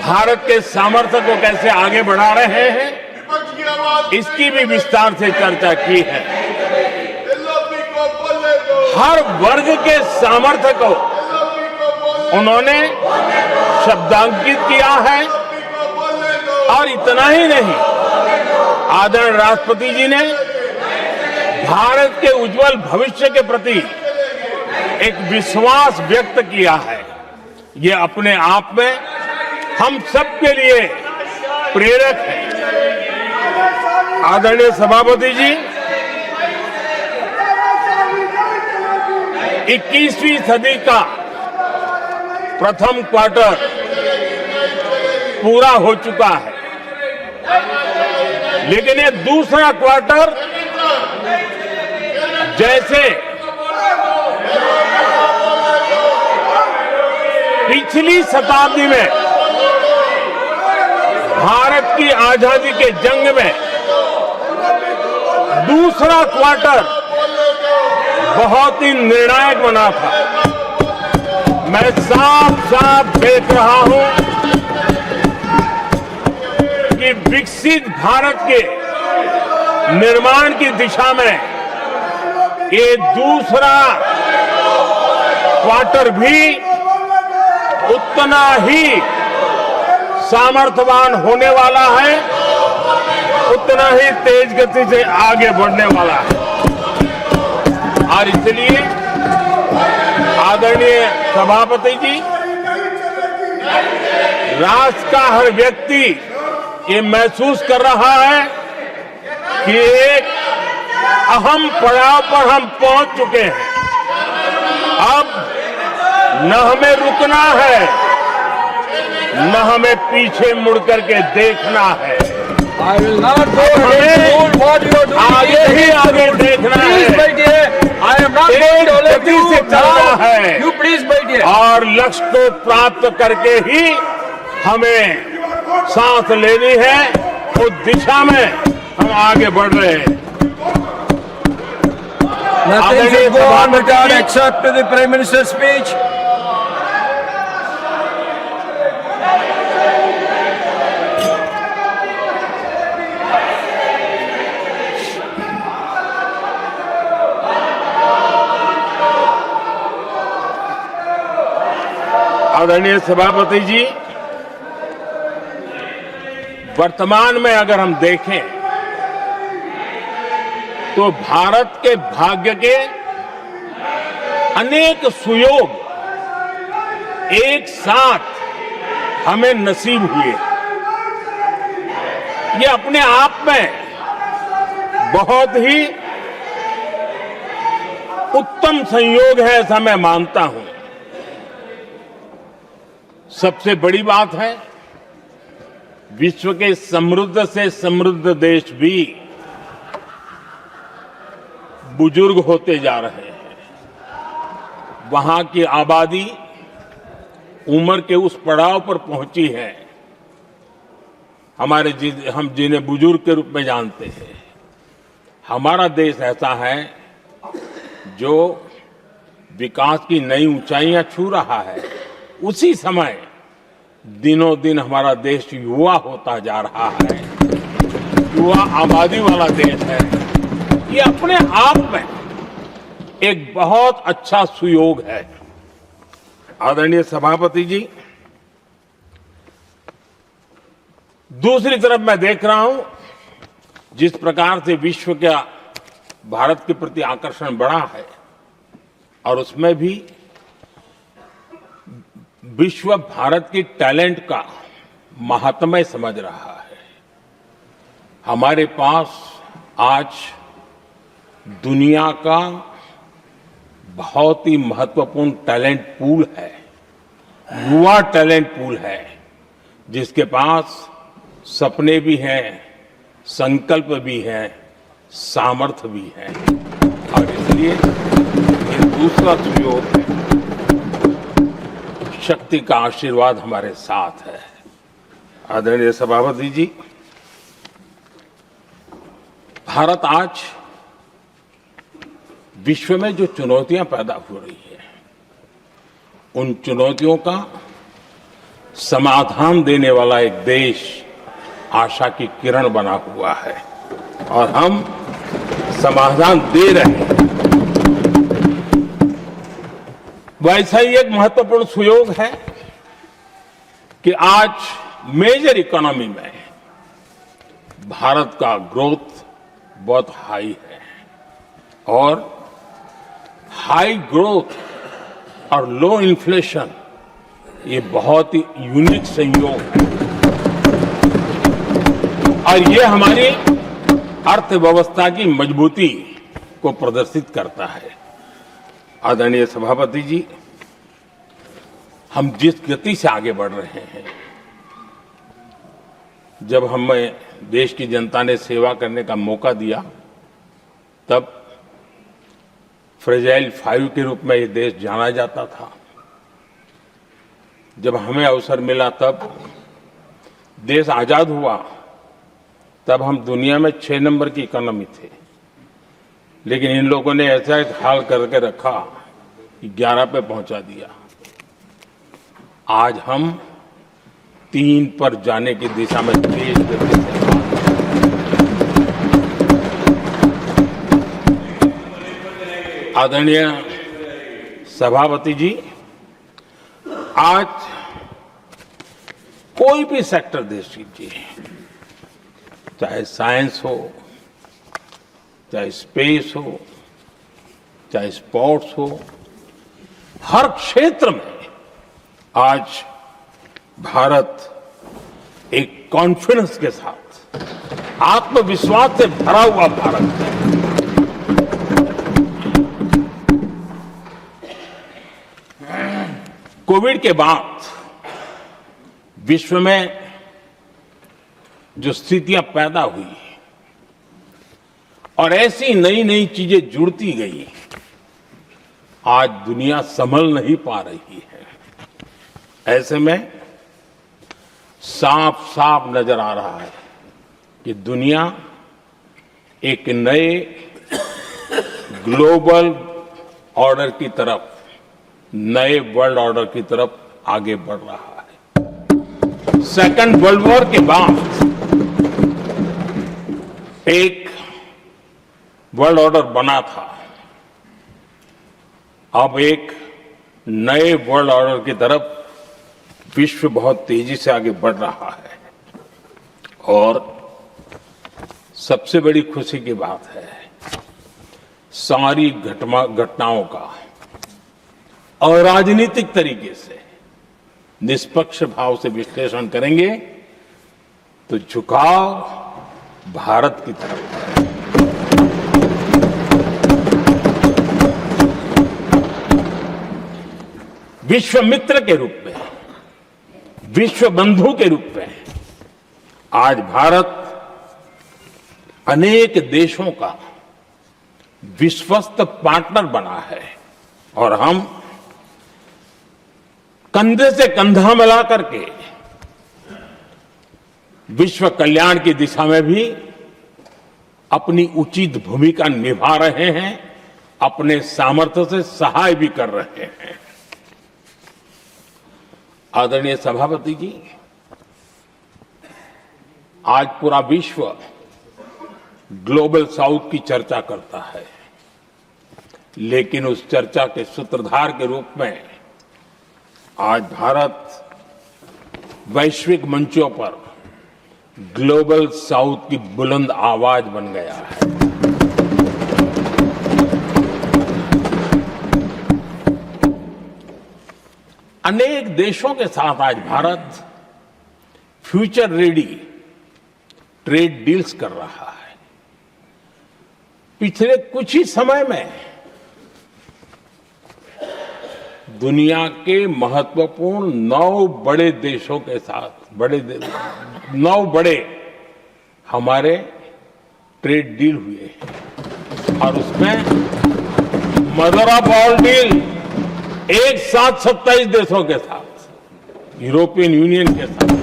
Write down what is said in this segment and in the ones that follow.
भारत के सामर्थ्य को कैसे आगे बढ़ा रहे हैं, इसकी भी विस्तार से चर्चा की है। हर वर्ग के सामर्थ्य को उन्होंने शब्दांकित किया है। और इतना ही नहीं, आदरणीय राष्ट्रपति जी ने भारत के उज्जवल भविष्य के प्रति एक विश्वास व्यक्त किया है। ये अपने आप में हम सबके लिए प्रेरक है। आदरणीय सभापति जी, 21वीं सदी का प्रथम क्वार्टर पूरा हो चुका है, लेकिन ये दूसरा क्वार्टर जैसे पिछली शताब्दी में भारत की आजादी के जंग में दूसरा क्वार्टर बहुत ही निर्णायक बना था। मैं साफ साफ देख रहा हूं कि विकसित भारत के निर्माण की दिशा में ये दूसरा क्वार्टर भी उतना ही सामर्थ्यवान होने वाला है, उतना ही तेज गति से आगे बढ़ने वाला है। और इसलिए आदरणीय सभापति जी, राष्ट्र का हर व्यक्ति ये महसूस कर रहा है कि एक अहम पड़ाव पर हम पहुंच चुके हैं। अब न हमें रुकना है, न हमें पीछे मुड़ करके देखना है। आगे ही आगे देखना है, गति से चलना है और लक्ष्य को प्राप्त करके ही हमें सांस लेनी है। उस दिशा में हम आगे बढ़ रहे हैं। Nothing should go on without except to the Prime Minister's speech. आदरणीय सभापति जी, वर्तमान में अगर हम देखें तो भारत के भाग्य के अनेक सुयोग एक साथ हमें नसीब हुए। ये अपने आप में बहुत ही उत्तम संयोग है, ऐसा मैं मानता हूं। सबसे बड़ी बात है, विश्व के समृद्ध से समृद्ध देश भी बुजुर्ग होते जा रहे हैं। वहां की आबादी उम्र के उस पड़ाव पर पहुंची है हम जिन्हें बुजुर्ग के रूप में जानते हैं। हमारा देश ऐसा है जो विकास की नई ऊंचाइयां छू रहा है। उसी समय दिनों दिन हमारा देश युवा होता जा रहा है, युवा आबादी वाला देश है। ये अपने आप में एक बहुत अच्छा सुयोग है। आदरणीय सभापति जी, दूसरी तरफ मैं देख रहा हूं जिस प्रकार से विश्व का भारत के प्रति आकर्षण बढ़ा है, और उसमें भी विश्व भारत की टैलेंट का महात्म्य समझ रहा है। हमारे पास आज दुनिया का बहुत ही महत्वपूर्ण टैलेंट पूल है, युवा टैलेंट पूल है, जिसके पास सपने भी हैं, संकल्प भी हैं, सामर्थ्य भी है। और इसलिए ये दूसरा सुयोग है। शक्ति का आशीर्वाद हमारे साथ है। आदरणीय सभापति जी, भारत आज विश्व में जो चुनौतियां पैदा हो रही है, उन चुनौतियों का समाधान देने वाला एक देश आशा की किरण बना हुआ है और हम समाधान दे रहे हैं। वैसा ही एक महत्वपूर्ण सुयोग है कि आज मेजर इकोनॉमी में भारत का ग्रोथ बहुत हाई है और हाई ग्रोथ और लो इन्फ्लेशन ये बहुत ही यूनिक संयोग है और ये हमारी अर्थव्यवस्था की मजबूती को प्रदर्शित करता है। आदरणीय सभापति जी, हम जिस गति से आगे बढ़ रहे हैं, जब हमें देश की जनता ने सेवा करने का मौका दिया तब फ्रेजाइल 5 के रूप में ये देश जाना जाता था। जब हमें अवसर मिला तब देश आजाद हुआ तब हम दुनिया में 6 नंबर की इकोनॉमी थे, लेकिन इन लोगों ने ऐसा एक हाल करके रखा कि 11 पे पहुंचा दिया। आज हम 3 पर जाने की दिशा में तेज गति से आदरणीय सभापति जी, आज कोई भी सेक्टर देश कीजिए, चाहे साइंस हो, चाहे स्पेस हो, चाहे स्पोर्ट्स हो, हर क्षेत्र में आज भारत एक कॉन्फिडेंस के साथ, आत्मविश्वास से भरा हुआ भारत है। कोविड के बाद विश्व में जो स्थितियां पैदा हुई और ऐसी नई नई चीजें जुड़ती गई, आज दुनिया संभल नहीं पा रही है। ऐसे में साफ साफ नजर आ रहा है कि दुनिया एक नए ग्लोबल ऑर्डर की तरफ, नए वर्ल्ड ऑर्डर की तरफ आगे बढ़ रहा है। सेकेंड वर्ल्ड वॉर के बाद एक वर्ल्ड ऑर्डर बना था, अब एक नए वर्ल्ड ऑर्डर की तरफ विश्व बहुत तेजी से आगे बढ़ रहा है और सबसे बड़ी खुशी की बात है, सारी घटनाओं का और राजनीतिक तरीके से निष्पक्ष भाव से विश्लेषण करेंगे तो झुकाव भारत की तरफ है। विश्व मित्र के रूप में, विश्व बंधु के रूप में आज भारत अनेक देशों का विश्वस्त पार्टनर बना है और हम कंधे से कंधा मिला करके विश्व कल्याण की दिशा में भी अपनी उचित भूमिका निभा रहे हैं, अपने सामर्थ्य से सहाय भी कर रहे हैं। आदरणीय सभापति जी, आज पूरा विश्व ग्लोबल साउथ की चर्चा करता है, लेकिन उस चर्चा के सूत्रधार के रूप में आज भारत वैश्विक मंचों पर ग्लोबल साउथ की बुलंद आवाज बन गया है। अनेक देशों के साथ आज Bharat future ready trade deals कर रहा है। पिछले कुछ ही समय में दुनिया के महत्वपूर्ण 9 बड़े देशों के साथ 9 बड़े हमारे ट्रेड डील हुए और उसमें मदर ऑफ ऑल डील एक साथ 27 देशों के साथ, यूरोपियन यूनियन के साथ।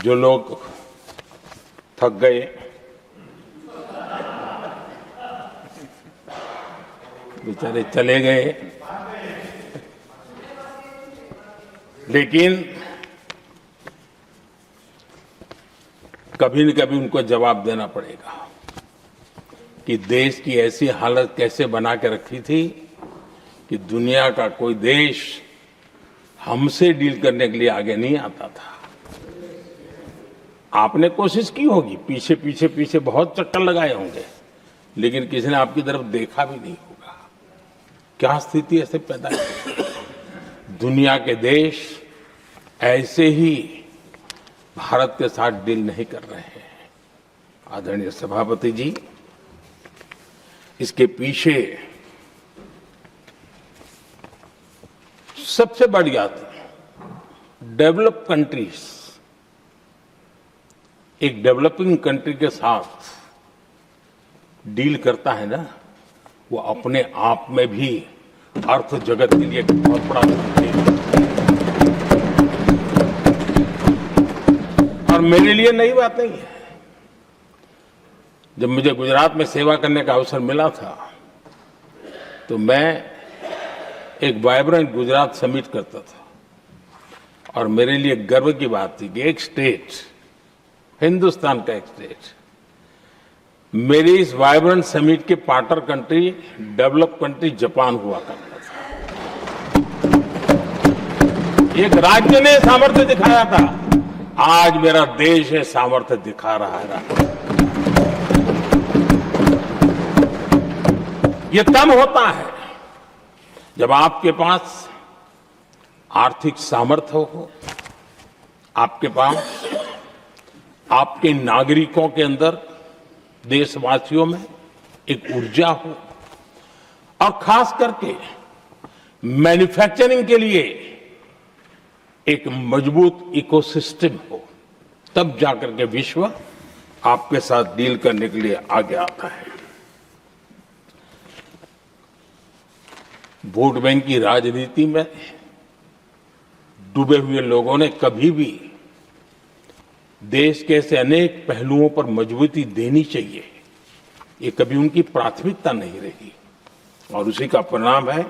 जो लोग थक गए बेचारे चले गए, लेकिन कभी न कभी उनको जवाब देना पड़ेगा कि देश की ऐसी हालत कैसे बना के रखी थी कि दुनिया का कोई देश हमसे डील करने के लिए आगे नहीं आता था। आपने कोशिश की होगी, पीछे पीछे पीछे बहुत चक्कर लगाए होंगे, लेकिन किसी ने आपकी तरफ देखा भी नहीं होगा। क्या स्थिति ऐसे पैदा की? दुनिया के देश ऐसे ही भारत के साथ डील नहीं कर रहे हैं। आदरणीय सभापति जी, इसके पीछे सबसे बड़ी बात, डेवलप कंट्रीज एक डेवलपिंग कंट्री के साथ डील करता है ना, वो अपने आप में भी अर्थ जगत के लिए एक बहुत बड़ा है। और मेरे लिए नई बात नहीं है। जब मुझे गुजरात में सेवा करने का अवसर मिला था तो मैं एक वाइब्रेंट गुजरात समिट करता था और मेरे लिए गर्व की बात थी कि एक स्टेट, हिंदुस्तान का एक स्टेट, मेरी इस वाइब्रेंट समिट के partner country, develop country Japan हुआ करता था। एक राज्य ने सामर्थ्य दिखाया था, आज मेरा देश है सामर्थ्य दिखा रहा है। ये तब होता है जब आपके पास आर्थिक सामर्थ्य हो, आपके पास आपके नागरिकों के अंदर, देशवासियों में एक ऊर्जा हो, और खास करके मैन्युफैक्चरिंग के लिए एक मजबूत इकोसिस्टम हो, तब जाकर के विश्व आपके साथ डील करने के लिए आगे आता है। वोट बैंक की राजनीति में डूबे हुए लोगों ने कभी भी देश के ऐसे अनेक पहलुओं पर मजबूती देनी चाहिए, ये कभी उनकी प्राथमिकता नहीं रही, और उसी का परिणाम है।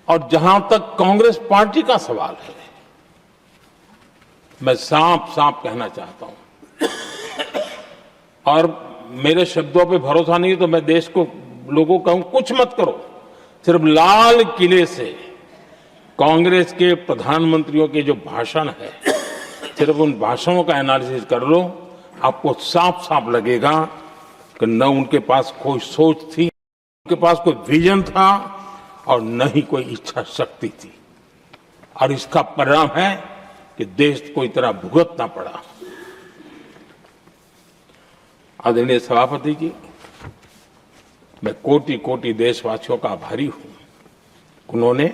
और जहां तक कांग्रेस पार्टी का सवाल है, मैं साफ साफ कहना चाहता हूं, और मेरे शब्दों पे भरोसा नहीं है तो मैं देश को, लोगों को कहूं, कुछ मत करो, सिर्फ लाल किले से कांग्रेस के प्रधानमंत्रियों के जो भाषण है, सिर्फ उन भाषणों का एनालिसिस कर लो, आपको साफ साफ लगेगा कि न उनके पास कोई सोच थी, उनके पास कोई विजन था, और न ही कोई इच्छा शक्ति थी। और इसका परिणाम है कि देश को इतना भुगतना पड़ा। आदरणीय सभापति जी, मैं कोटि कोटि देशवासियों का आभारी हूं। उन्होंने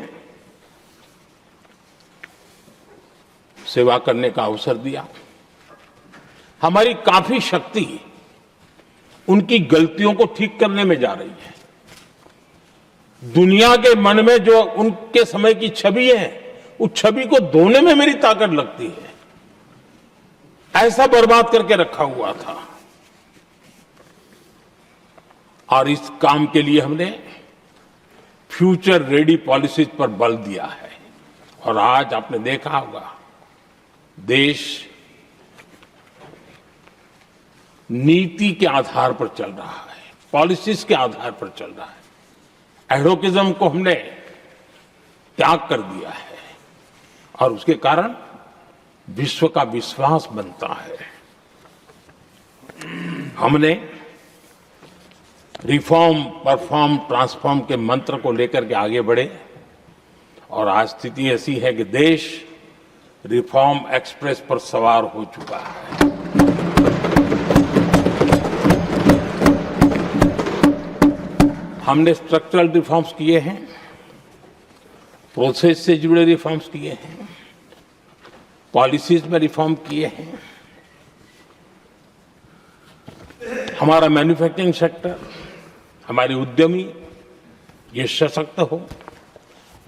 सेवा करने का अवसर दिया। हमारी काफी शक्ति उनकी गलतियों को ठीक करने में जा रही है। दुनिया के मन में जो उनके समय की छवि है, उस छवि को धोने में मेरी ताकत लगती है। ऐसा बर्बाद करके रखा हुआ था, और इस काम के लिए हमने फ्यूचर रेडी पॉलिसीज पर बल दिया है। और आज आपने देखा होगा, देश नीति के आधार पर चल रहा है, पॉलिसीज के आधार पर चल रहा है। एडोकिज्म को हमने त्याग कर दिया है, और उसके कारण विश्व का विश्वास बनता है। हमने रिफॉर्म, परफॉर्म, ट्रांसफॉर्म के मंत्र को लेकर के आगे बढ़े, और आज स्थिति ऐसी है कि देश रिफॉर्म एक्सप्रेस पर सवार हो चुका है। हमने स्ट्रक्चरल रिफॉर्म्स किए हैं, प्रोसेस से जुड़े रिफॉर्म्स किए हैं, पॉलिसीज में रिफॉर्म किए हैं। हमारा मैन्युफैक्चरिंग सेक्टर, हमारे उद्यमी ये सशक्त हो,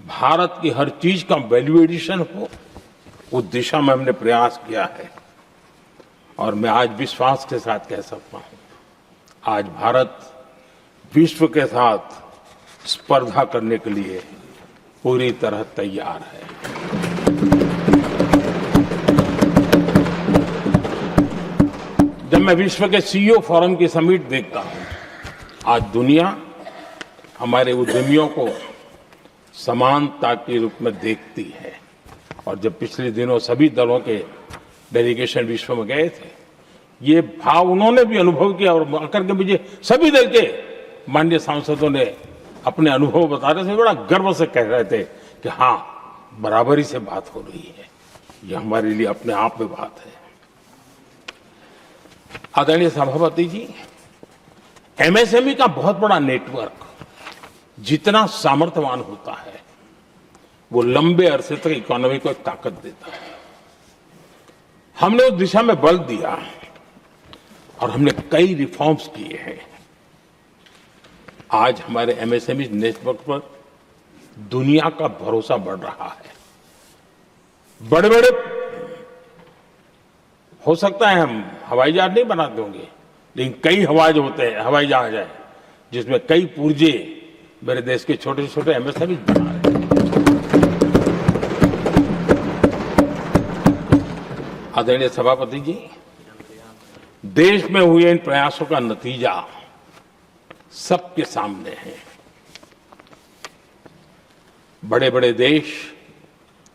भारत की हर चीज का वैल्यू एडिशन हो, उस दिशा में हमने प्रयास किया है। और मैं आज विश्वास के साथ कह सकता हूं, आज भारत विश्व के साथ स्पर्धा करने के लिए पूरी तरह तैयार है। जब मैं विश्व के सीईओ फोरम की समिट देखता हूं, आज दुनिया हमारे उद्यमियों को समानता के रूप में देखती है। और जब पिछले दिनों सभी दलों के डेलीगेशन विश्व में गए थे, ये भाव उन्होंने भी अनुभव किया और आकर के मुझे सभी दल के माननीय सांसदों ने अपने अनुभव बता रहे थे, बड़ा गर्व से कह रहे थे कि हाँ, बराबरी से बात हो रही है। ये हमारे लिए अपने आप में बात है। आदरणीय सभापति जी, एमएसएमई का बहुत बड़ा नेटवर्क जितना सामर्थ्यवान होता है, वो लंबे अरसे तक इकोनॉमी को एक ताकत देता है। हमने उस दिशा में बल दिया और हमने कई रिफॉर्म्स किए हैं। आज हमारे एमएसएमई नेटवर्क पर दुनिया का भरोसा बढ़ रहा है। बड़े बड़े हो सकता है हम हवाई जहाज नहीं बनाते होंगे, लेकिन कई हवाई जहाज है जिसमें कई पुर्जे मेरे देश के छोटे छोटे एमएसएमई बना रहे हैं। आदरणीय सभापति जी, देश में हुए इन प्रयासों का नतीजा सबके सामने है। बड़े बड़े देश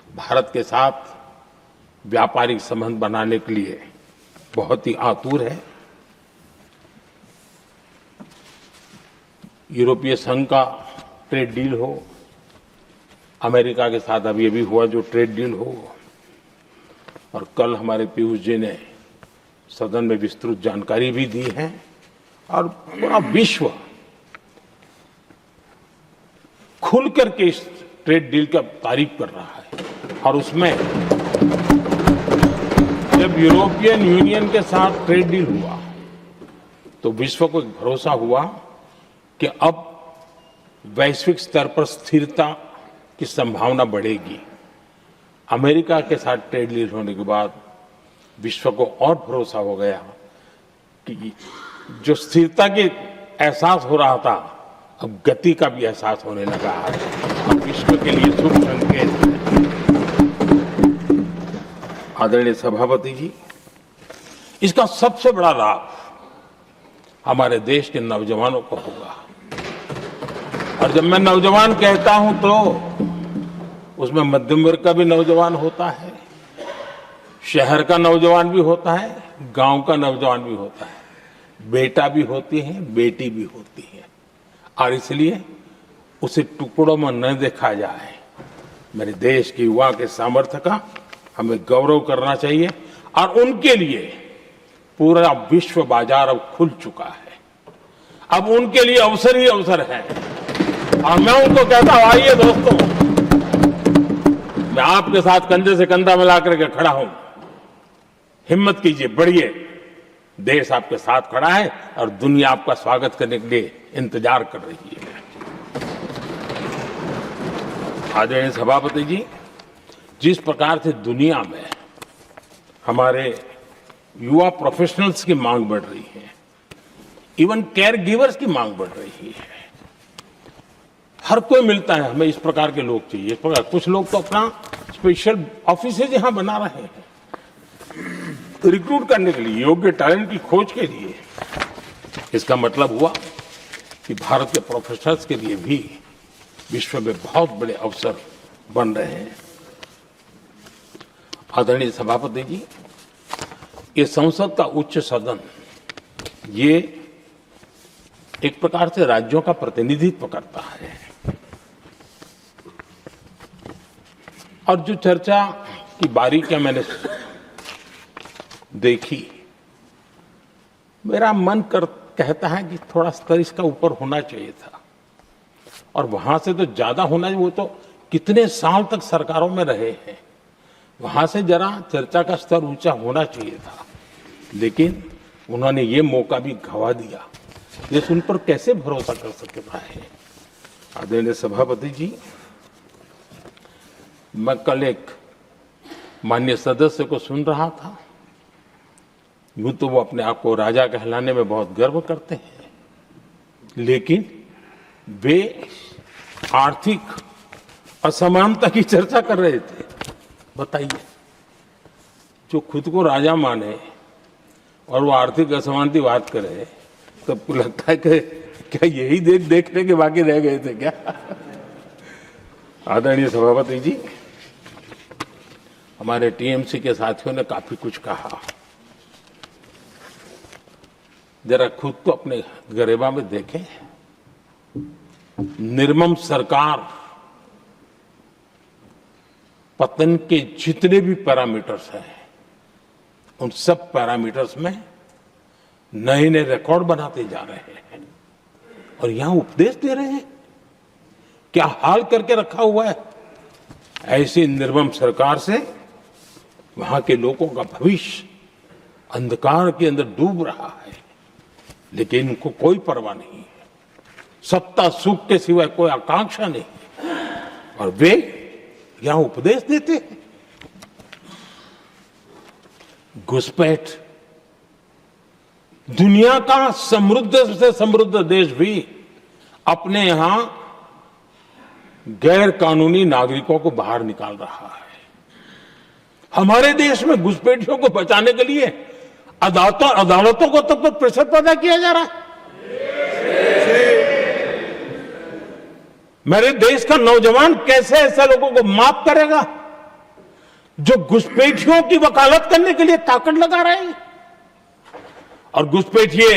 भारत के साथ व्यापारिक संबंध बनाने के लिए बहुत ही आतुर है। यूरोपीय संघ का ट्रेड डील हो, अमेरिका के साथ अभी अभी हुआ जो ट्रेड डील हो, और कल हमारे पीयूष जी ने सदन में विस्तृत जानकारी भी दी है। और पूरा विश्व खुल करके इस ट्रेड डील का तारीफ कर रहा है। और उसमें जब यूरोपियन यूनियन के साथ ट्रेड डील हुआ तो विश्व को एक भरोसा हुआ कि अब वैश्विक स्तर पर स्थिरता की संभावना बढ़ेगी। अमेरिका के साथ ट्रेड डील होने के बाद विश्व को और भरोसा हो गया कि जो स्थिरता की एहसास हो रहा था, अब गति का भी एहसास होने लगा है। अब विश्व के लिए शुभ संकेत है। आदरणीय सभापति जी, इसका सबसे बड़ा लाभ हमारे देश के नौजवानों को होगा। और जब मैं नौजवान कहता हूं तो उसमें मध्यम वर्ग का भी नौजवान होता है, शहर का नौजवान भी होता है, गांव का नौजवान भी होता है, बेटा भी होती है, बेटी भी होती है। और इसलिए उसे टुकड़ों में न देखा जाए। मेरे देश के युवा के सामर्थ्य का हमें गौरव करना चाहिए। और उनके लिए पूरा विश्व बाजार अब खुल चुका है। अब उनके लिए अवसर ही अवसर है। और मैं उनको कहता हूं, आइए दोस्तों, मैं आपके साथ कंधे से कंधा मिलाकर के खड़ा हूं। हिम्मत कीजिए, बढ़िए। देश आपके साथ खड़ा है और दुनिया आपका स्वागत करने के लिए इंतजार कर रही है। आदरणीय सभापति जी, जिस प्रकार से दुनिया में हमारे युवा प्रोफेशनल्स की मांग बढ़ रही है, इवन केयर गिवर्स की मांग बढ़ रही है। हर कोई मिलता है, हमें इस प्रकार के लोग चाहिए, इस प्रकार। कुछ लोग तो अपना स्पेशल ऑफिस यहां बना रहे हैं रिक्रूट करने के लिए, योग्य टैलेंट की खोज के लिए। इसका मतलब हुआ कि भारत के प्रोफेशनल्स के लिए भी विश्व में बहुत बड़े अवसर बन रहे हैं। आदरणीय सभापति जी, ये संसद का उच्च सदन, ये एक प्रकार से राज्यों का प्रतिनिधित्व करता है। और जो चर्चा की बारीकियां मैंने देखी, मेरा मन कहता है कि थोड़ा स्तर इसका ऊपर होना चाहिए था। और वहां से तो ज्यादा होना चाहिए। वो तो कितने साल तक सरकारों में रहे हैं, वहां से जरा चर्चा का स्तर ऊंचा होना चाहिए था। लेकिन उन्होंने ये मौका भी गंवा दिया। देश उन पर कैसे भरोसा कर सकता है। आदरणीय सभापति जी, मैं कल एक माननीय सदस्य को सुन रहा था। यूं तो वो अपने आप को राजा कहलाने में बहुत गर्व करते हैं, लेकिन वे आर्थिक असमानता की चर्चा कर रहे थे। बताइए, जो खुद को राजा माने और वो आर्थिक असमानता की बात करे, तो आपको लगता है कि क्या यही देखने के बाकी रह गए थे क्या? आदरणीय सभापति जी, हमारे टीएमसी के साथियों ने काफी कुछ कहा। जरा खुद को अपने गरेबा में देखें। निर्मम सरकार पतन के जितने भी पैरामीटर्स हैं, उन सब पैरामीटर्स में नए नए रिकॉर्ड बनाते जा रहे हैं और यहां उपदेश दे रहे हैं। क्या हाल करके रखा हुआ है। ऐसी निर्मम सरकार से वहां के लोगों का भविष्य अंधकार के अंदर डूब रहा है, लेकिन उनको कोई परवाह नहीं है। सत्ता सुख के सिवाय कोई आकांक्षा नहीं है और वे यहां उपदेश देते हैं। घुसपैठ, दुनिया का समृद्ध से समृद्ध देश भी अपने यहां गैर कानूनी नागरिकों को बाहर निकाल रहा है। हमारे देश में घुसपैठियों को बचाने के लिए अदालतों को तब तक प्रेशर पैदा किया जा रहा है। मेरे देश का नौजवान कैसे ऐसे लोगों को माफ करेगा जो घुसपैठियों की वकालत करने के लिए ताकत लगा रहे हैं। और घुसपैठिए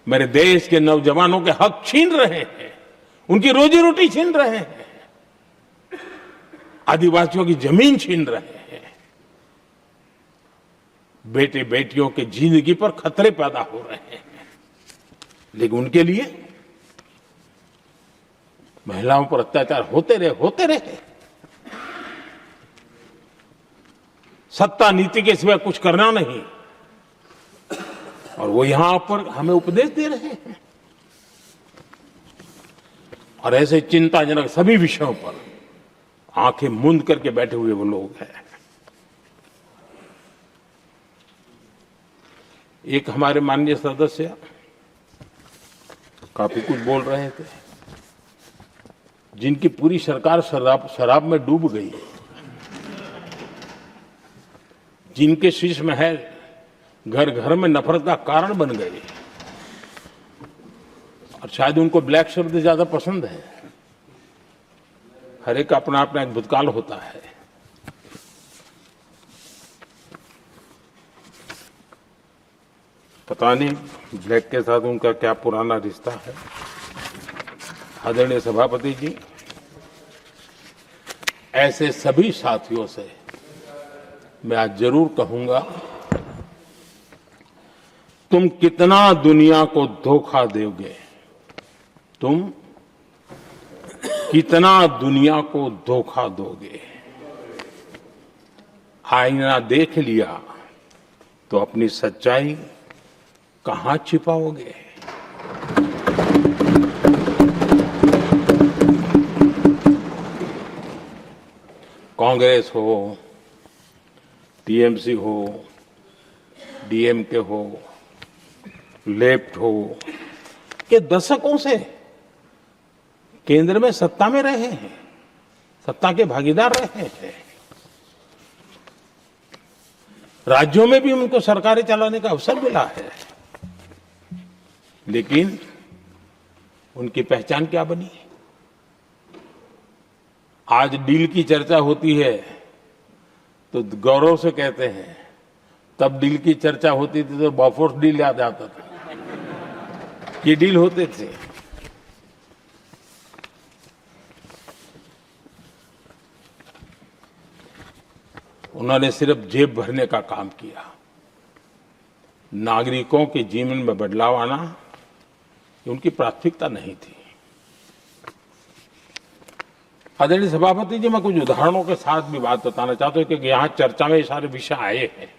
मेरे देश के नौजवानों के हक छीन रहे हैं, उनकी रोजी रोटी छीन रहे हैं, आदिवासियों की जमीन छीन रहे हैं। बेटे बेटियों के जिंदगी पर खतरे पैदा हो रहे हैं, लेकिन उनके लिए महिलाओं पर अत्याचार होते रहे। सत्ता नीति के सिवा कुछ करना नहीं, और वो यहां पर हमें उपदेश दे रहे हैं। और ऐसे चिंताजनक सभी विषयों पर आंखें मूंद करके बैठे हुए वो लोग हैं। एक हमारे माननीय सदस्य काफी कुछ बोल रहे थे, जिनकी पूरी सरकार शराब में डूब गई, जिनके शीश महल घर घर में नफरत का कारण बन गए, और शायद उनको ब्लैक शब्द ज्यादा पसंद है। हर एक का अपना अपना एक भूतकाल होता है। पता नहीं ब्लैक के साथ उनका क्या पुराना रिश्ता है। आदरणीय सभापति जी, ऐसे सभी साथियों से मैं आज जरूर कहूंगा, तुम कितना दुनिया को धोखा दोगे, तुम कितना दुनिया को धोखा दोगे। आईना देख लिया तो अपनी सच्चाई कहां छिपाओगे। कांग्रेस हो, टीएमसी हो, डीएमके हो, लेफ्ट हो, के दशकों से केंद्र में सत्ता में रहे हैं, सत्ता के भागीदार रहे हैं। राज्यों में भी उनको सरकारें चलाने का अवसर मिला है, लेकिन उनकी पहचान क्या बनी। आज डील की चर्चा होती है तो गौरव से कहते हैं, तब डील की चर्चा होती थी तो बॉफोर्स डील याद आता था। ये डील होते थे। उन्होंने सिर्फ जेब भरने का काम किया। नागरिकों के जीवन में बदलाव आना ये उनकी प्राथमिकता नहीं थी। आदरणीय सभापति जी, मैं कुछ उदाहरणों के साथ भी बात बताना चाहता हूं, क्योंकि यहाँ चर्चा में ये सारे विषय आए हैं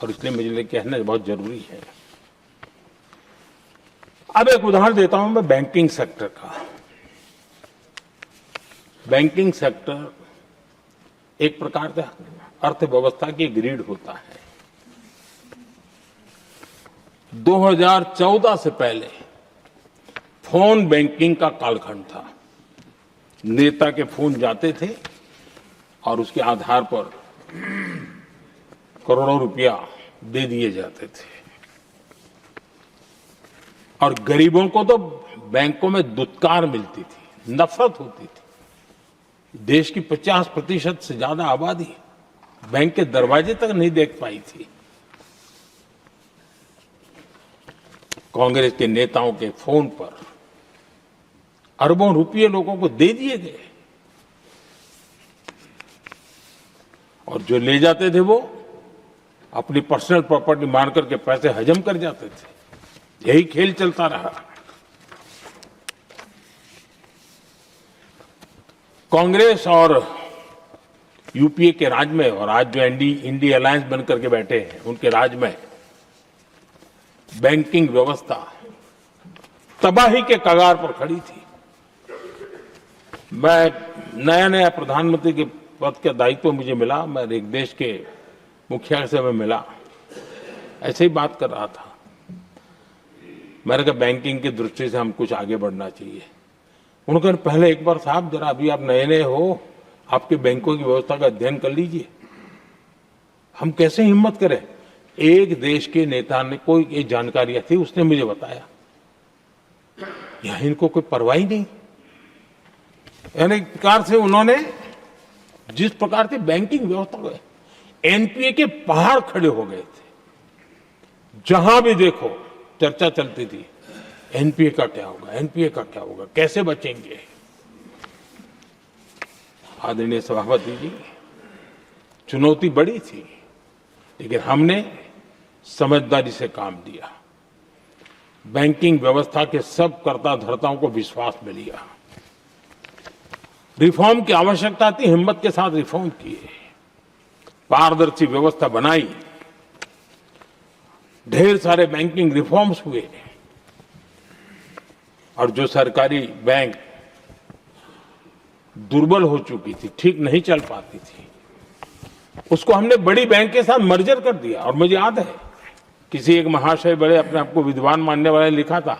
और इसलिए मुझे कहना बहुत जरूरी है। अब एक उदाहरण देता हूं मैं बैंकिंग सेक्टर का। बैंकिंग सेक्टर एक प्रकार से अर्थव्यवस्था की ग्रिड होता है। 2014 से पहले फोन बैंकिंग का कालखंड था। नेता के फोन जाते थे और उसके आधार पर करोड़ों रुपया दे दिए जाते थे और गरीबों को तो बैंकों में दुत्कार मिलती थी, नफरत होती थी। देश की 50% से ज्यादा आबादी बैंक के दरवाजे तक नहीं देख पाई थी। कांग्रेस के नेताओं के फोन पर अरबों रुपये लोगों को दे दिए गए और जो ले जाते थे वो अपनी पर्सनल प्रॉपर्टी मान करके पैसे हजम कर जाते थे। यही खेल चलता रहा। कांग्रेस और यूपीए के राज में और आज जो इंडी अलायंस बन करके बैठे हैं उनके राज में बैंकिंग व्यवस्था तबाही के कगार पर खड़ी थी। मैं नया प्रधानमंत्री के पद का दायित्व मुझे मिला, मैं एक देश के मुखिया से मैं मिला, ऐसे ही बात कर रहा था। मैंने कहा बैंकिंग की दृष्टि से हम कुछ आगे बढ़ना चाहिए। उन्होंने कहा पहले एक बार साहब जरा अभी आप नए हो, आपके बैंकों की व्यवस्था का अध्ययन कर लीजिए। हम कैसे हिम्मत करें? एक देश के नेता ने कोई ये जानकारियां थी, उसने मुझे बताया यहां इनको कोई परवाह ही नहीं। यानी एक प्रकार से उन्होंने जिस प्रकार से बैंकिंग व्यवस्था एनपीए के पहाड़ खड़े हो गए थे। जहां भी देखो चर्चा चलती थी एनपीए का क्या होगा, एनपीए का क्या होगा, कैसे बचेंगे। आदरणीय सभापति जी, चुनौती बड़ी थी लेकिन हमने समझदारी से काम दिया। बैंकिंग व्यवस्था के सब कर्ता धर्ताओं को विश्वास में लिया। रिफॉर्म की आवश्यकता थी, हिम्मत के साथ रिफॉर्म किए, पारदर्शी व्यवस्था बनाई, ढेर सारे बैंकिंग रिफॉर्म्स हुए और जो सरकारी बैंक दुर्बल हो चुकी थी, ठीक नहीं चल पाती थी, उसको हमने बड़ी बैंक के साथ मर्जर कर दिया। और मुझे याद है किसी एक महाशय बड़े अपने आप को विद्वान मानने वाले ने लिखा था,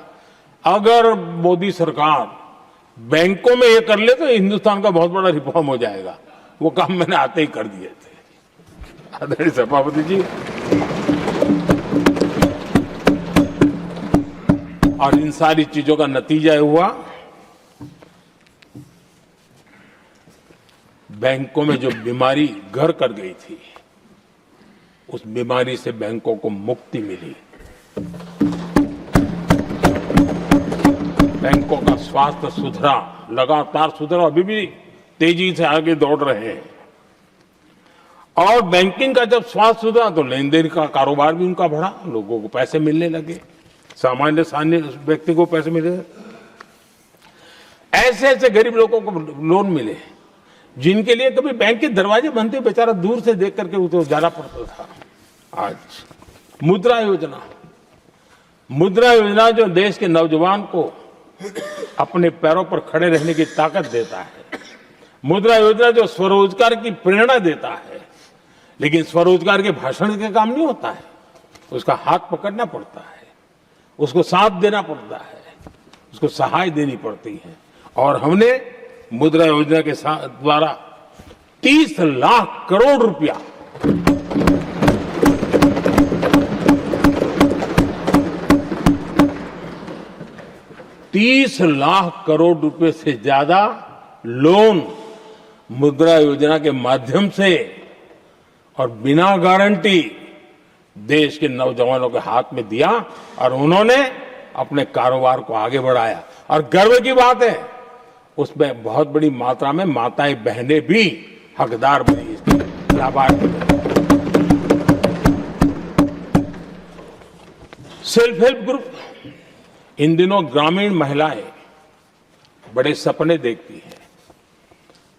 अगर मोदी सरकार बैंकों में ये कर ले तो हिंदुस्तान का बहुत बड़ा रिफॉर्म हो जाएगा। वो काम मैंने आते ही कर दिए थे। आदरणीय सभापति जी, और इन सारी चीजों का नतीजा हुआ बैंकों में जो बीमारी घर कर गई थी उस बीमारी से बैंकों को मुक्ति मिली। बैंकों का स्वास्थ्य सुधरा, लगातार सुधरा, अभी भी तेजी से आगे दौड़ रहे हैं। और बैंकिंग का जब स्वास्थ्य सुधरा तो लेन देन का कारोबार भी उनका बढ़ा, लोगों को पैसे मिलने लगे, सामान्य व्यक्ति को पैसे मिले। ऐसे ऐसे गरीब लोगों को लोन मिले जिनके लिए कभी बैंक के दरवाजे बंद थे, बेचारा दूर से देख करके उसे जाना पड़ता था। आज मुद्रा योजना जो देश के नौजवान को अपने पैरों पर खड़े रहने की ताकत देता है, मुद्रा योजना जो स्वरोजगार की प्रेरणा देता है, लेकिन स्वरोजगार के भाषण के काम नहीं होता है, उसका हाथ पकड़ना पड़ता है, उसको साथ देना पड़ता है, उसको सहाय देनी पड़ती है। और हमने मुद्रा योजना के द्वारा 30 लाख करोड़ रुपया $30 लाख करोड़ से ज्यादा लोन मुद्रा योजना के माध्यम से और बिना गारंटी देश के नौजवानों के हाथ में दिया और उन्होंने अपने कारोबार को आगे बढ़ाया। और गर्व की बात है उसमें बहुत बड़ी मात्रा में माताएं बहनें भी हकदार बनी, लाभार्थी बनी। सेल्फ हेल्प ग्रुप, इन दिनों ग्रामीण महिलाएं बड़े सपने देखती हैं,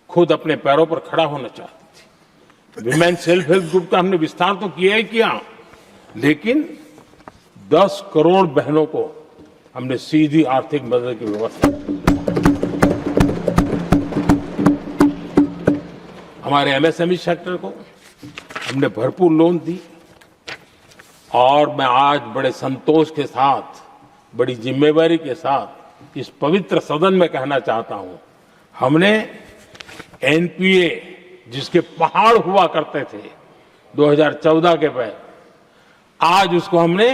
खुद अपने पैरों पर खड़ा होना चाहती थी। विमेन सेल्फ हेल्प ग्रुप का हमने विस्तार तो किया ही किया, लेकिन 10 करोड़ बहनों को हमने सीधी आर्थिक मदद की व्यवस्था की। हमारे एमएसएमई सेक्टर को हमने भरपूर लोन दी और मैं आज बड़े संतोष के साथ, बड़ी जिम्मेवारी के साथ इस पवित्र सदन में कहना चाहता हूं, हमने एनपीए जिसके पहाड़ हुआ करते थे 2014 के पहले, आज उसको हमने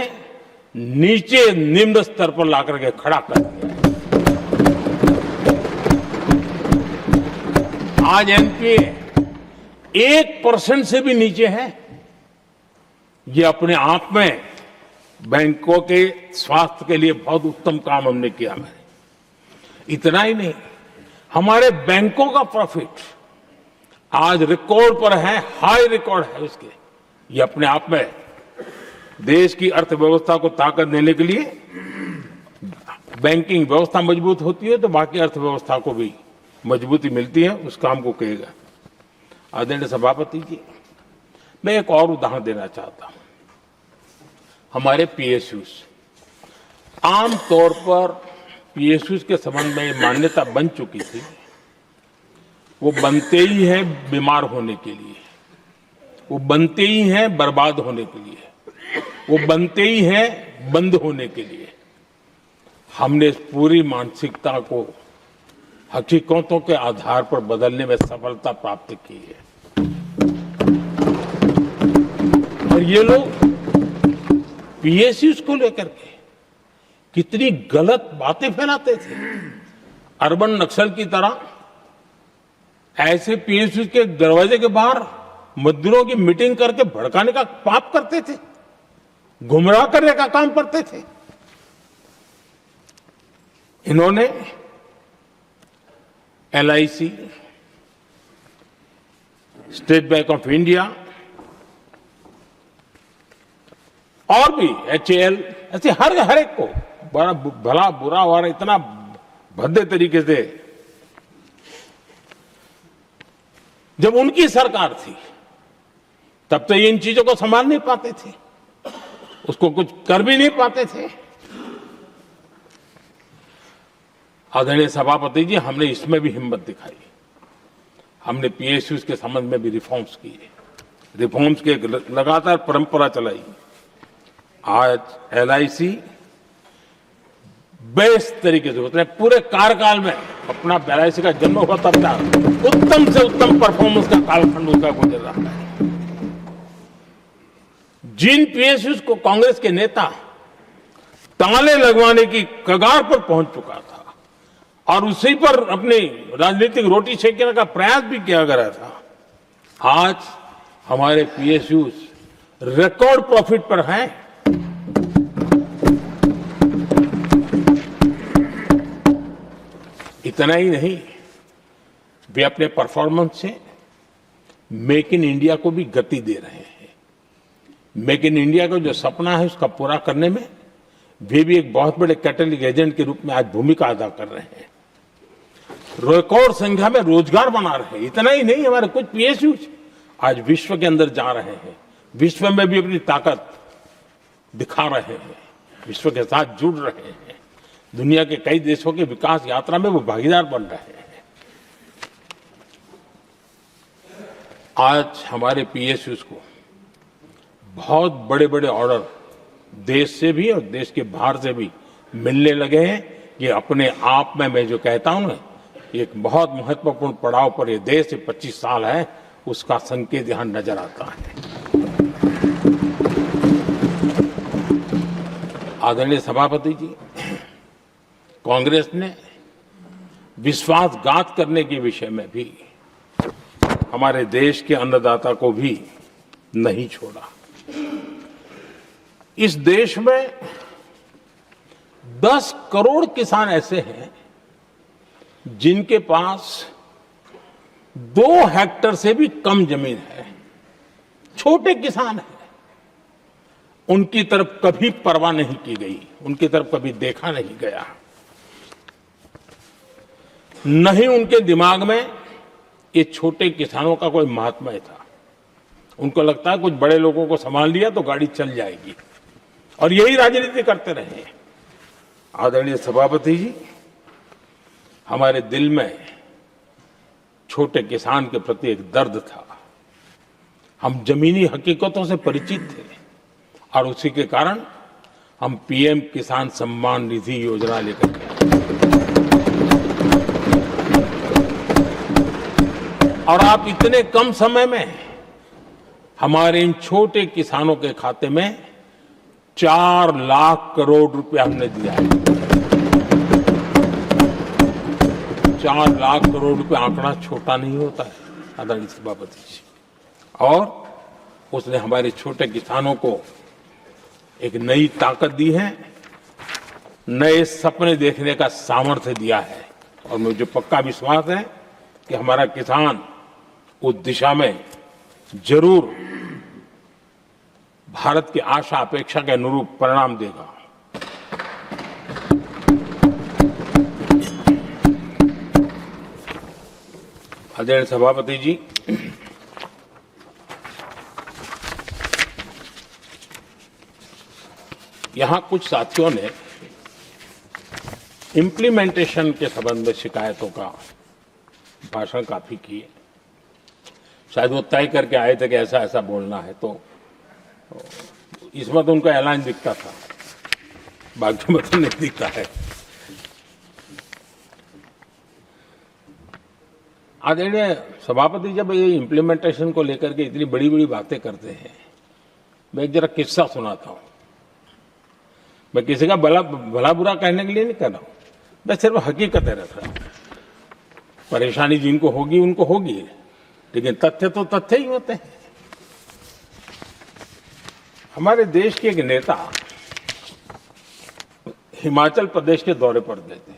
नीचे निम्न स्तर पर ला करके खड़ा कर दिया। आज एनपीए 1% से भी नीचे है। ये अपने आप में बैंकों के स्वास्थ्य के लिए बहुत उत्तम काम हमने किया है। इतना ही नहीं, हमारे बैंकों का प्रॉफिट आज रिकॉर्ड पर है, हाई रिकॉर्ड है उसके। ये अपने आप में देश की अर्थव्यवस्था को ताकत देने के लिए, बैंकिंग व्यवस्था मजबूत होती है तो बाकी अर्थव्यवस्था को भी मजबूती मिलती है। उस काम को कहेगा आदरणीय सभापति जी। मैं एक और उदाहरण देना चाहता हूं। हमारे पीएसयूज, आमतौर पर पीएसयूज के संबंध में मान्यता बन चुकी थी, वो बनते ही हैं बीमार होने के लिए, वो बनते ही हैं बर्बाद होने के लिए, वो बनते ही हैं बंद होने के लिए। हमने इस पूरी मानसिकता को हकीकतों के आधार पर बदलने में सफलता प्राप्त की है। और ये लोग पीएसयूज को लेकर के कितनी गलत बातें फैलाते थे। अर्बन नक्सल की तरह ऐसे पीएसयूज के दरवाजे के बाहर मजदूरों की मीटिंग करके भड़काने का पाप करते थे, गुमराह करने का काम करते थे। इन्होंने LIC, state bank of India और भी एचएएल, ऐसे हर एक को बड़ा भला बुरा और इतना भद्दे तरीके से, जब उनकी सरकार थी तब तो ये इन चीजों को संभाल नहीं पाते थे, उसको कुछ कर भी नहीं पाते थे। आदरणीय सभापति जी, हमने इसमें भी हिम्मत दिखाई। हमने पीएसयूज के संबंध में भी रिफॉर्म्स किए, रिफॉर्म्स की एक लगातार परंपरा चलाई। आज एलआईसी बेस्ट तरीके से होते हैं, पूरे कार्यकाल में अपना एलआईसी का जन्म हुआ तब तक उत्तम से उत्तम परफॉर्मेंस का कालखंड उसका गुजर रहा है। जिन पीएसयूज को कांग्रेस के नेता ताले लगवाने की कगार पर पहुंच चुका था और उसी पर अपनी राजनीतिक रोटी सेकने का प्रयास भी किया गया था, आज हमारे पीएसयूज रिकॉर्ड प्रॉफिट पर हैं। इतना ही नहीं, वे अपने परफॉर्मेंस से मेक इन इंडिया को भी गति दे रहे हैं। मेक इन इंडिया का जो सपना है उसका पूरा करने में वे भी एक बहुत बड़े कैटलिस्ट एजेंट के रूप में आज भूमिका अदा कर रहे हैं। रिकॉर्ड संख्या में रोजगार बना रहे हैं। इतना ही नहीं, हमारे कुछ पीएसयूज आज विश्व के अंदर जा रहे हैं, विश्व में भी अपनी ताकत दिखा रहे हैं, विश्व के साथ जुड़ रहे हैं, दुनिया के कई देशों के विकास यात्रा में वो भागीदार बन रहे हैं। आज हमारे पीएसयूज को बहुत बड़े बड़े ऑर्डर देश से भी और देश के बाहर से भी मिलने लगे हैं। ये अपने आप में मैं जो कहता हूं ना, एक बहुत महत्वपूर्ण पड़ाव पर ये देश 25 साल है, उसका संकेत यहां नजर आता है। आदरणीय सभापति जी, कांग्रेस ने विश्वासघात करने के विषय में भी हमारे देश के अन्नदाता को भी नहीं छोड़ा। इस देश में 10 करोड़ किसान ऐसे हैं जिनके पास 2 हेक्टेयर से भी कम जमीन है, छोटे किसान हैं। उनकी तरफ कभी परवाह नहीं की गई, उनकी तरफ कभी देखा नहीं गया, नहीं उनके दिमाग में ये छोटे किसानों का कोई महात्म्य था। उनको लगता है कुछ बड़े लोगों को संभाल लिया तो गाड़ी चल जाएगी, और यही राजनीति करते रहे। आदरणीय सभापति जी, हमारे दिल में छोटे किसान के प्रति एक दर्द था। हम जमीनी हकीकतों से परिचित थे और उसी के कारण हम पीएम किसान सम्मान निधि योजना लेकर के आए। और आप इतने कम समय में हमारे इन छोटे किसानों के खाते में 4 लाख करोड़ रुपया हमने दिया है। 4 लाख करोड़ रुपया आंकड़ा छोटा नहीं होता है आदरणीय सभापति जी। और उसने हमारे छोटे किसानों को एक नई ताकत दी है, नए सपने देखने का सामर्थ्य दिया है। और मुझे पक्का विश्वास है कि हमारा किसान उस दिशा में जरूर भारत की आशा अपेक्षा के अनुरूप परिणाम देगा। आदरणीय सभापति जी, यहां कुछ साथियों ने इम्प्लीमेंटेशन के संबंध में शिकायतों का भाषण काफी किए। शायद वो तय करके आए थे कि ऐसा ऐसा बोलना है, तो इसमें तो उनका ऐलान दिखता था, बाकी में तो नहीं दिखता है। आदरणीय सभापति, जब ये इम्प्लीमेंटेशन को लेकर के इतनी बड़ी बड़ी बातें करते हैं, मैं एक जरा किस्सा सुनाता हूं। मैं किसी का भला बुरा कहने के लिए नहीं कर रहा हूं, मैं सिर्फ हकीकतें रख रहा हूं। परेशानी जिनको होगी उनको होगी, लेकिन तथ्य तो तथ्य ही होते हैं। हमारे देश के एक नेता हिमाचल प्रदेश के दौरे पर गए थे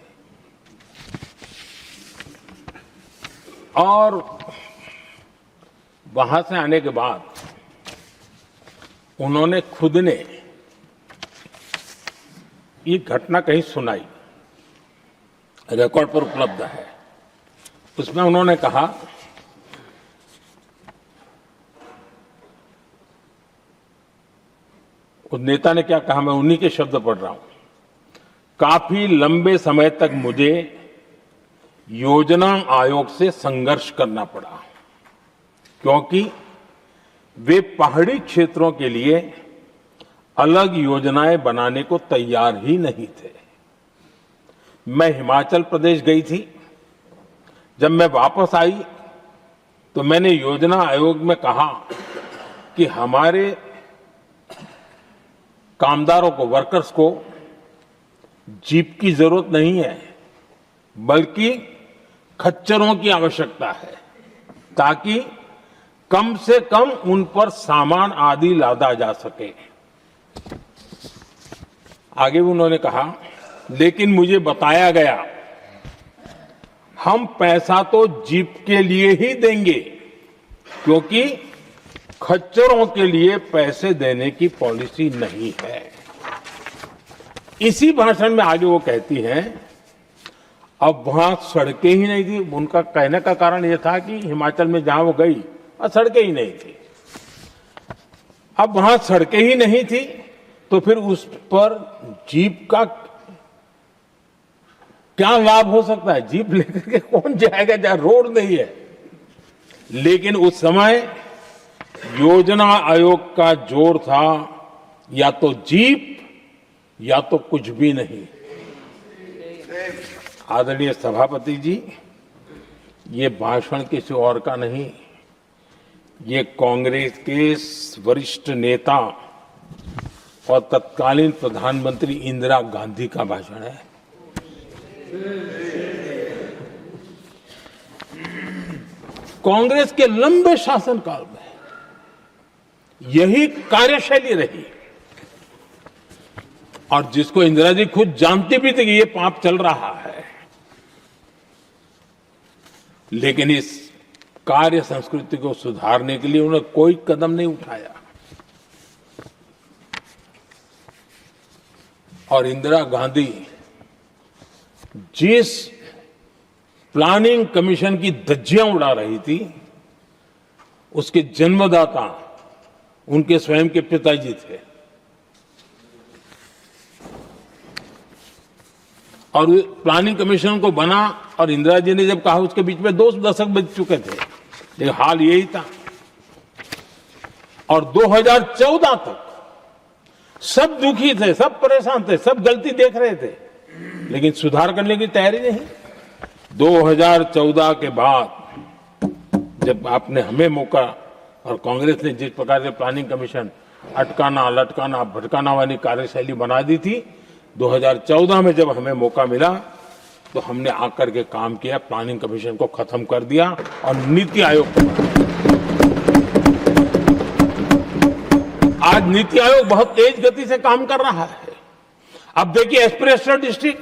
और वहां से आने के बाद उन्होंने खुद ने ये घटना कहीं सुनाई, रिकॉर्ड पर उपलब्ध है। उसमें उन्होंने कहा, उस नेता ने क्या कहा, मैं उन्हीं के शब्द पढ़ रहा हूं। काफी लंबे समय तक मुझे योजना आयोग से संघर्ष करना पड़ा, क्योंकि वे पहाड़ी क्षेत्रों के लिए अलग योजनाएं बनाने को तैयार ही नहीं थे। मैं हिमाचल प्रदेश गई थी। जब मैं वापस आई तो मैंने योजना आयोग में कहा कि हमारे कामदारों को, वर्कर्स को जीप की जरूरत नहीं है, बल्कि खच्चरों की आवश्यकता है, ताकि कम से कम उन पर सामान आदि लादा जा सके। आगे उन्होंने कहा, लेकिन मुझे बताया गया हम पैसा तो जीप के लिए ही देंगे, क्योंकि खच्चरों के लिए पैसे देने की पॉलिसी नहीं है। इसी भाषण में आगे वो कहती हैं, अब वहां सड़कें ही नहीं थी। उनका कहने का कारण यह था कि हिमाचल में जहां वो गई वहां सड़कें ही नहीं थी। अब वहां सड़कें ही नहीं थी तो फिर उस पर जीप का क्या लाभ हो सकता है? जीप लेकर के कौन जाएगा जहां रोड नहीं है? लेकिन उस समय योजना आयोग का जोर था या तो जीप या तो कुछ भी नहीं। आदरणीय सभापति जी, ये भाषण किसी और का नहीं, ये कांग्रेस के वरिष्ठ नेता और तत्कालीन प्रधानमंत्री इंदिरा गांधी का भाषण है। कांग्रेस के लंबे शासनकाल में यही कार्यशैली रही, और जिसको इंदिरा जी खुद जानती भी थी कि ये पाप चल रहा है, लेकिन इस कार्य संस्कृति को सुधारने के लिए उन्होंने कोई कदम नहीं उठाया। और इंदिरा गांधी जिस प्लानिंग कमीशन की धज्जियां उड़ा रही थी, उसके जन्मदाता उनके स्वयं के पिताजी थे। और प्लानिंग कमीशन को बना और इंदिरा जी ने जब कहा, उसके बीच में 2 दशक बज चुके थे, लेकिन हाल यही था। और 2014 तक सब दुखी थे, सब परेशान थे, सब गलती देख रहे थे, लेकिन सुधार करने की तैयारी नहीं। 2014 के बाद जब आपने हमें मौका और कांग्रेस ने जिस प्रकार से प्लानिंग कमीशन अटकाना, लटकाना, भटकाना वाली कार्यशैली बना दी थी, 2014 में जब हमें मौका मिला तो हमने आकर के काम किया, प्लानिंग कमीशन को खत्म कर दिया और नीति आयोग को बनाया। आज नीति आयोग बहुत तेज गति से काम कर रहा है। अब देखिए एस्पिरेशनल डिस्ट्रिक्ट,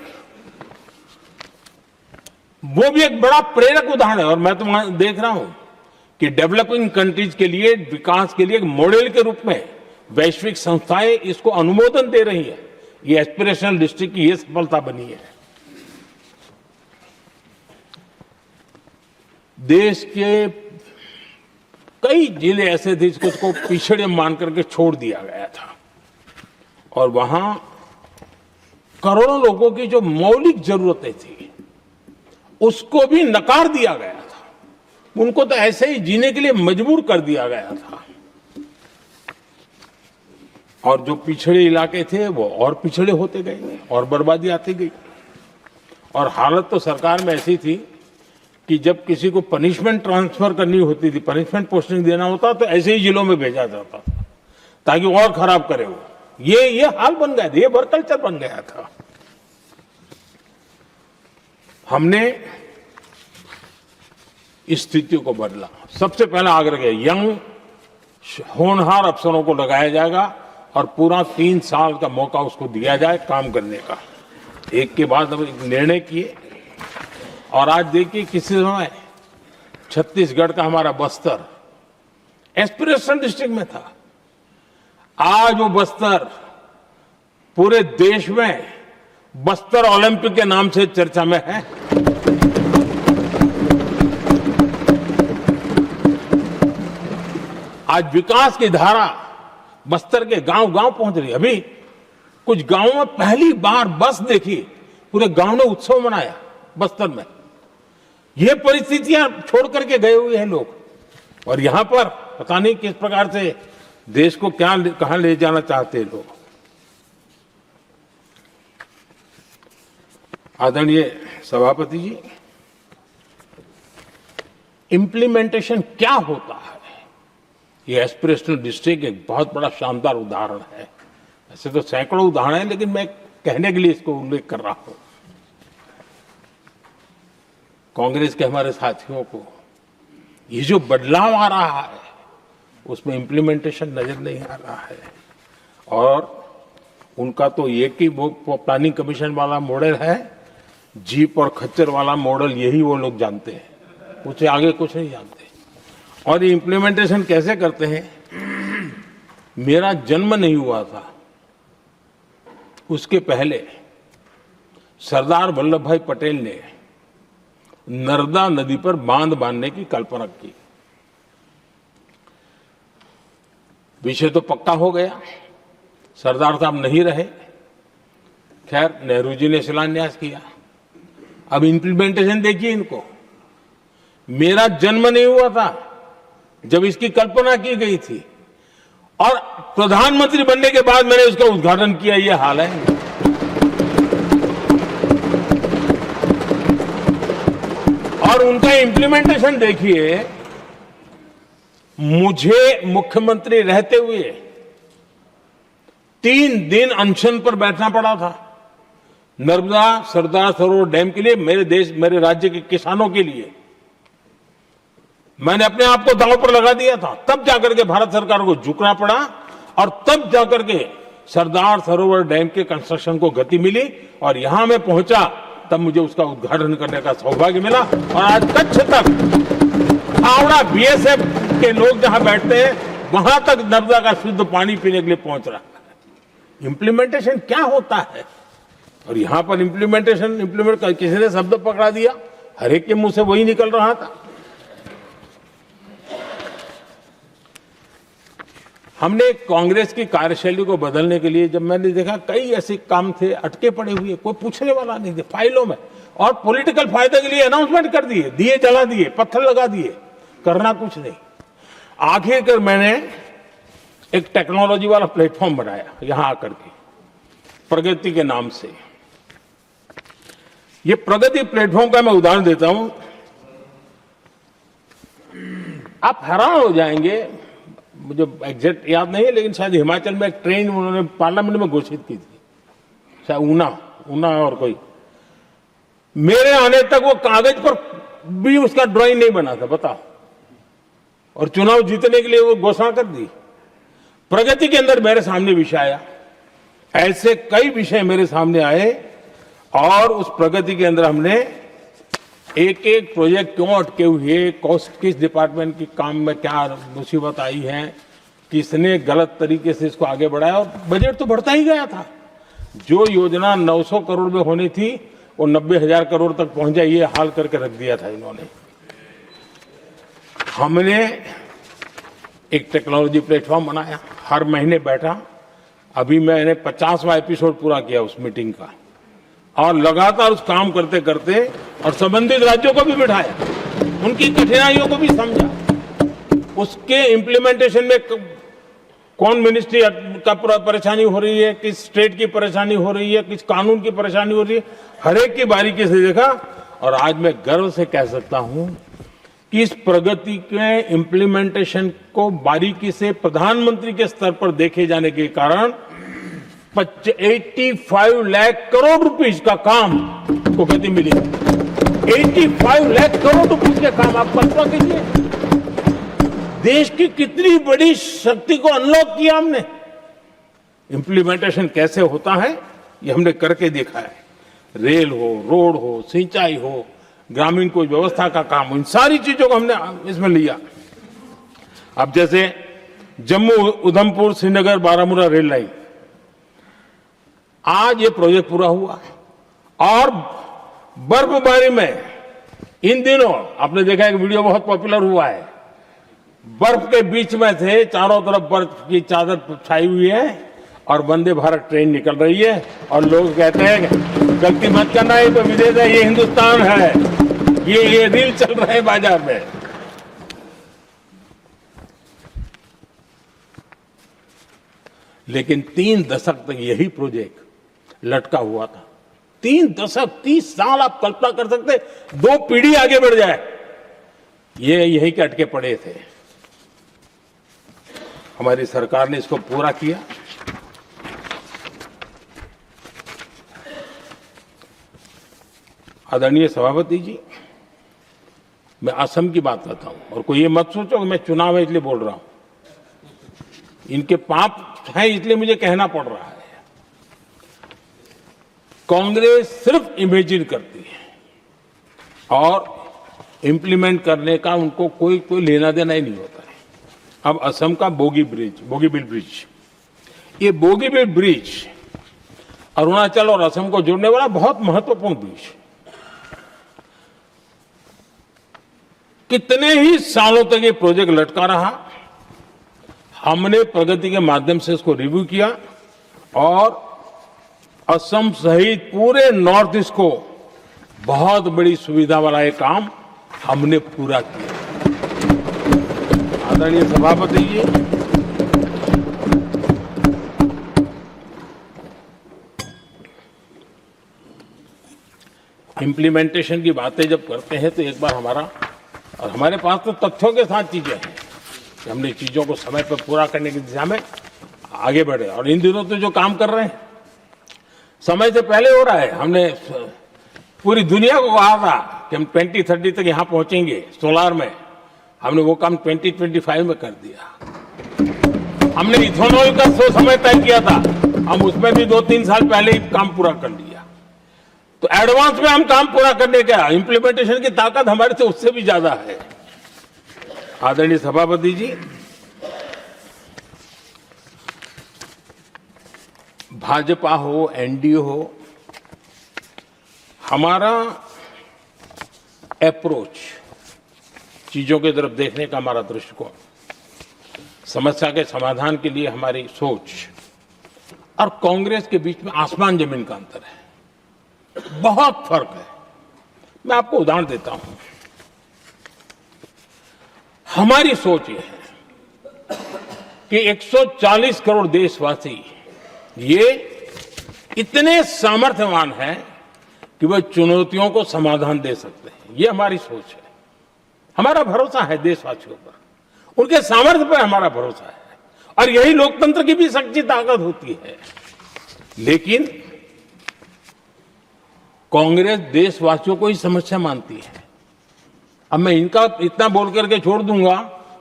वो भी एक बड़ा प्रेरक उदाहरण है। और मैं तो देख रहा हूं कि डेवलपिंग कंट्रीज के लिए, विकास के लिए एक मॉडल के रूप में वैश्विक संस्थाएं इसको अनुमोदन दे रही है। ये एस्पिरेशनल डिस्ट्रिक्ट की ये सफलता बनी है। देश के कई जिले ऐसे थे जिसको पिछड़े मान करके छोड़ दिया गया था, और वहां करोड़ों लोगों की जो मौलिक जरूरतें थी उसको भी नकार दिया गया था। उनको तो ऐसे ही जीने के लिए मजबूर कर दिया गया था, और जो पिछड़े इलाके थे वो और पिछड़े होते गए और बर्बादी आती गई। और हालत तो सरकार में ऐसी थी कि जब किसी को पनिशमेंट ट्रांसफर करनी होती थी, पनिशमेंट पोस्टिंग देना होता, तो ऐसे ही जिलों में भेजा जाता था ताकि और खराब करे वो। ये हाल बन गया था, ये वर्क कल्चर बन गया था। हमने इस स्थिति को बदला। सबसे पहला आग्रह किया, यंग होनहार अफसरों को लगाया जाएगा और पूरा 3 साल का मौका उसको दिया जाए काम करने का। एक के बाद हम एक निर्णय किए, और आज देखिए किसी समय छत्तीसगढ़ का हमारा बस्तर एस्पिरेशनल डिस्ट्रिक्ट में था, आज वो बस्तर पूरे देश में बस्तर ओलंपिक के नाम से चर्चा में है। आज विकास की धारा बस्तर के गांव गांव पहुंच रही है। अभी कुछ गांवों में पहली बार बस देखी, पूरे गांव ने उत्सव मनाया बस्तर में। ये परिस्थितियां छोड़ करके गए हुए हैं लोग, और यहां पर पता नहीं किस प्रकार से देश को कहां ले जाना चाहते हैं लोग। आदरणीय सभापति जी, इंप्लीमेंटेशन क्या होता है, ये एस्पिरेशनल डिस्ट्रिक्ट एक बहुत बड़ा शानदार उदाहरण है। ऐसे तो सैकड़ों उदाहरण हैं, लेकिन मैं कहने के लिए इसको उल्लेख कर रहा हूं। कांग्रेस के हमारे साथियों को ये जो बदलाव आ रहा है उसमें इंप्लीमेंटेशन नजर नहीं आ रहा है, और उनका तो एक ही वो प्लानिंग कमीशन वाला मॉडल है, जीप और खच्चर वाला मॉडल, यही वो लोग जानते हैं, उससे आगे कुछ नहीं जानते। और ये इंप्लीमेंटेशन कैसे करते हैं, मेरा जन्म नहीं हुआ था उसके पहले सरदार वल्लभ भाई पटेल ने नर्मदा नदी पर बांध बांधने की कल्पना की। विषय तो पक्का हो गया, सरदार साहब नहीं रहे, खैर नेहरू जी ने शिलान्यास किया। अब इंप्लीमेंटेशन देखिए इनको। मेरा जन्म नहीं हुआ था जब इसकी कल्पना की गई थी, और प्रधानमंत्री बनने के बाद मैंने उसका उद्घाटन किया, ये हाल है। और उनका इंप्लीमेंटेशन देखिए, मुझे मुख्यमंत्री रहते हुए 3 दिन अनशन पर बैठना पड़ा था नर्मदा सरदार सरोवर डैम के लिए, मेरे राज्य के किसानों के लिए। मैंने अपने आप को दांव पर लगा दिया था, तब जाकर के भारत सरकार को झुकना पड़ा, और तब जाकर के सरदार सरोवर डैम के कंस्ट्रक्शन को गति मिली, और यहां मैं पहुंचा तब मुझे उसका उद्घाटन करने का सौभाग्य मिला। और आज कच्छ तक, हावड़ा बीएसएफ के लोग जहां बैठते हैं वहां तक नर्मदा का शुद्ध पानी पीने के लिए पहुंच रहा है। इंप्लीमेंटेशन क्या होता है, और यहां पर इम्प्लीमेंट किसी ने शब्द पकड़ा दिया, हर एक के मुंह से वही निकल रहा था। हमने कांग्रेस की कार्यशैली को बदलने के लिए, जब मैंने देखा कई ऐसे काम थे अटके पड़े हुए, कोई पूछने वाला नहीं थे फाइलों में, और पॉलिटिकल फायदे के लिए अनाउंसमेंट कर दिए, दिए जला दिए, पत्थर लगा दिए, करना कुछ नहीं। आखिरकार मैंने एक टेक्नोलॉजी वाला प्लेटफॉर्म बनाया यहां आकर के, प्रगति के नाम से। ये प्रगति प्लेटफॉर्म का मैं उदाहरण देता हूं, आप हैरान हो जाएंगे। मुझे एग्जैक्ट याद नहीं है, लेकिन शायद हिमाचल में एक ट्रेन उन्होंने पार्लियामेंट में घोषित की थी, शायद ऊना और कोई। मेरे आने तक वो कागज पर भी उसका ड्राइंग नहीं बना था, बताओ, और चुनाव जीतने के लिए वो घोषणा कर दी। प्रगति के अंदर मेरे सामने विषय आया, ऐसे कई विषय मेरे सामने आए, और उस प्रगति के अंदर हमने एक एक प्रोजेक्ट क्यों अटके हुए, किस डिपार्टमेंट के काम में क्या मुसीबत आई है, किसने गलत तरीके से इसको आगे बढ़ाया, और बजट तो बढ़ता ही गया था। जो योजना 900 करोड़ में होनी थी वो 90,000 करोड़ तक पहुंच जाए, ये हाल करके रख दिया था इन्होंने। हमने एक टेक्नोलॉजी प्लेटफॉर्म बनाया, हर महीने बैठा। अभी मैंने 50वां एपिसोड पूरा किया उस मीटिंग का, और लगातार उस काम करते करते और संबंधित राज्यों को भी बिठाया, उनकी कठिनाइयों को भी समझा, उसके इम्प्लीमेंटेशन में कौन मिनिस्ट्री का परेशानी हो रही है, किस स्टेट की परेशानी हो रही है, किस कानून की परेशानी हो रही है, हर एक की बारीकी से देखा। और आज मैं गर्व से कह सकता हूं कि इस प्रगति के इम्प्लीमेंटेशन को बारीकी से प्रधानमंत्री के स्तर पर देखे जाने के कारण 85 लाख करोड़ रुपीस का काम को गति मिली। 85 लाख करोड़ रुपीस के काम, आप कल्पना कीजिए, देश की कितनी बड़ी शक्ति को अनलॉक किया हमने। इंप्लीमेंटेशन कैसे होता है ये हमने करके देखा है। रेल हो, रोड हो, सिंचाई हो, ग्रामीण कोई व्यवस्था का काम, इन सारी चीजों को हमने इसमें लिया। अब जैसे जम्मू उधमपुर श्रीनगर बारामूला रेल लाइन, आज ये प्रोजेक्ट पूरा हुआ, और बर्फबारी में इन दिनों आपने देखा एक वीडियो बहुत पॉपुलर हुआ है, बर्फ के बीच में से चारों तरफ बर्फ की चादर छाई हुई है और वंदे भारत ट्रेन निकल रही है, और लोग कहते हैं गलती मत करना, ये तो विदेश है, ये हिंदुस्तान है, ये रील चल रहे हैं बाजार में। लेकिन 3 दशक तक यही प्रोजेक्ट लटका हुआ था। 3 दशक, 30 साल, आप कल्पना कर सकते, 2 पीढ़ी आगे बढ़ जाए, ये यही के अटके पड़े थे। हमारी सरकार ने इसको पूरा किया। आदरणीय सभापति जी, मैं असम की बात करता हूं, और कोई ये मत सोचो कि मैं चुनाव है इसलिए बोल रहा हूं। इनके पाप है इसलिए मुझे कहना पड़ रहा है। कांग्रेस सिर्फ इमेजिन करती है और इंप्लीमेंट करने का उनको कोई लेना देना ही नहीं होता है। अब असम का बोगीबिल ब्रिज, ये बोगीबिल ब्रिज अरुणाचल और असम को जोड़ने वाला बहुत महत्वपूर्ण ब्रिज, कितने ही सालों तक ये प्रोजेक्ट लटका रहा। हमने प्रगति के माध्यम से इसको रिव्यू किया, और असम सहित पूरे नॉर्थ ईस्ट को बहुत बड़ी सुविधा वाला ये काम हमने पूरा किया। आदरणीय सभापति जी, इंप्लीमेंटेशन की बातें जब करते हैं तो एक बार हमारे पास तो तथ्यों के साथ चीजें हैं कि हमने चीजों को समय पर पूरा करने की दिशा में आगे बढ़े। और इन दिनों तो जो काम कर रहे हैं समय से पहले हो रहा है। हमने पूरी दुनिया को कहा था कि हम 2030 तक यहां पहुंचेंगे सोलार में, हमने वो काम 2025 में कर दिया। हमने इथेनॉल का समय तय किया था, हम उसमें भी 2-3 साल पहले ही काम पूरा कर लिया। तो एडवांस में हम काम पूरा करने का, इंप्लीमेंटेशन की ताकत हमारे से उससे भी ज्यादा है। आदरणीय सभापति जी, भाजपा हो, एनडीए हो, हमारा अप्रोच, चीजों की तरफ देखने का हमारा दृष्टिकोण, समस्या के समाधान के लिए हमारी सोच और कांग्रेस के बीच में आसमान जमीन का अंतर है, बहुत फर्क है। मैं आपको उदाहरण देता हूं। हमारी सोच ये है कि 140 करोड़ देशवासी ये इतने सामर्थ्यवान हैं कि वह चुनौतियों को समाधान दे सकते हैं। ये हमारी सोच है, हमारा भरोसा है देशवासियों पर, उनके सामर्थ्य पर हमारा भरोसा है, और यही लोकतंत्र की भी सच्ची ताकत होती है। लेकिन कांग्रेस देशवासियों को ही समस्या मानती है। अब मैं इनका इतना बोल करके छोड़ दूंगा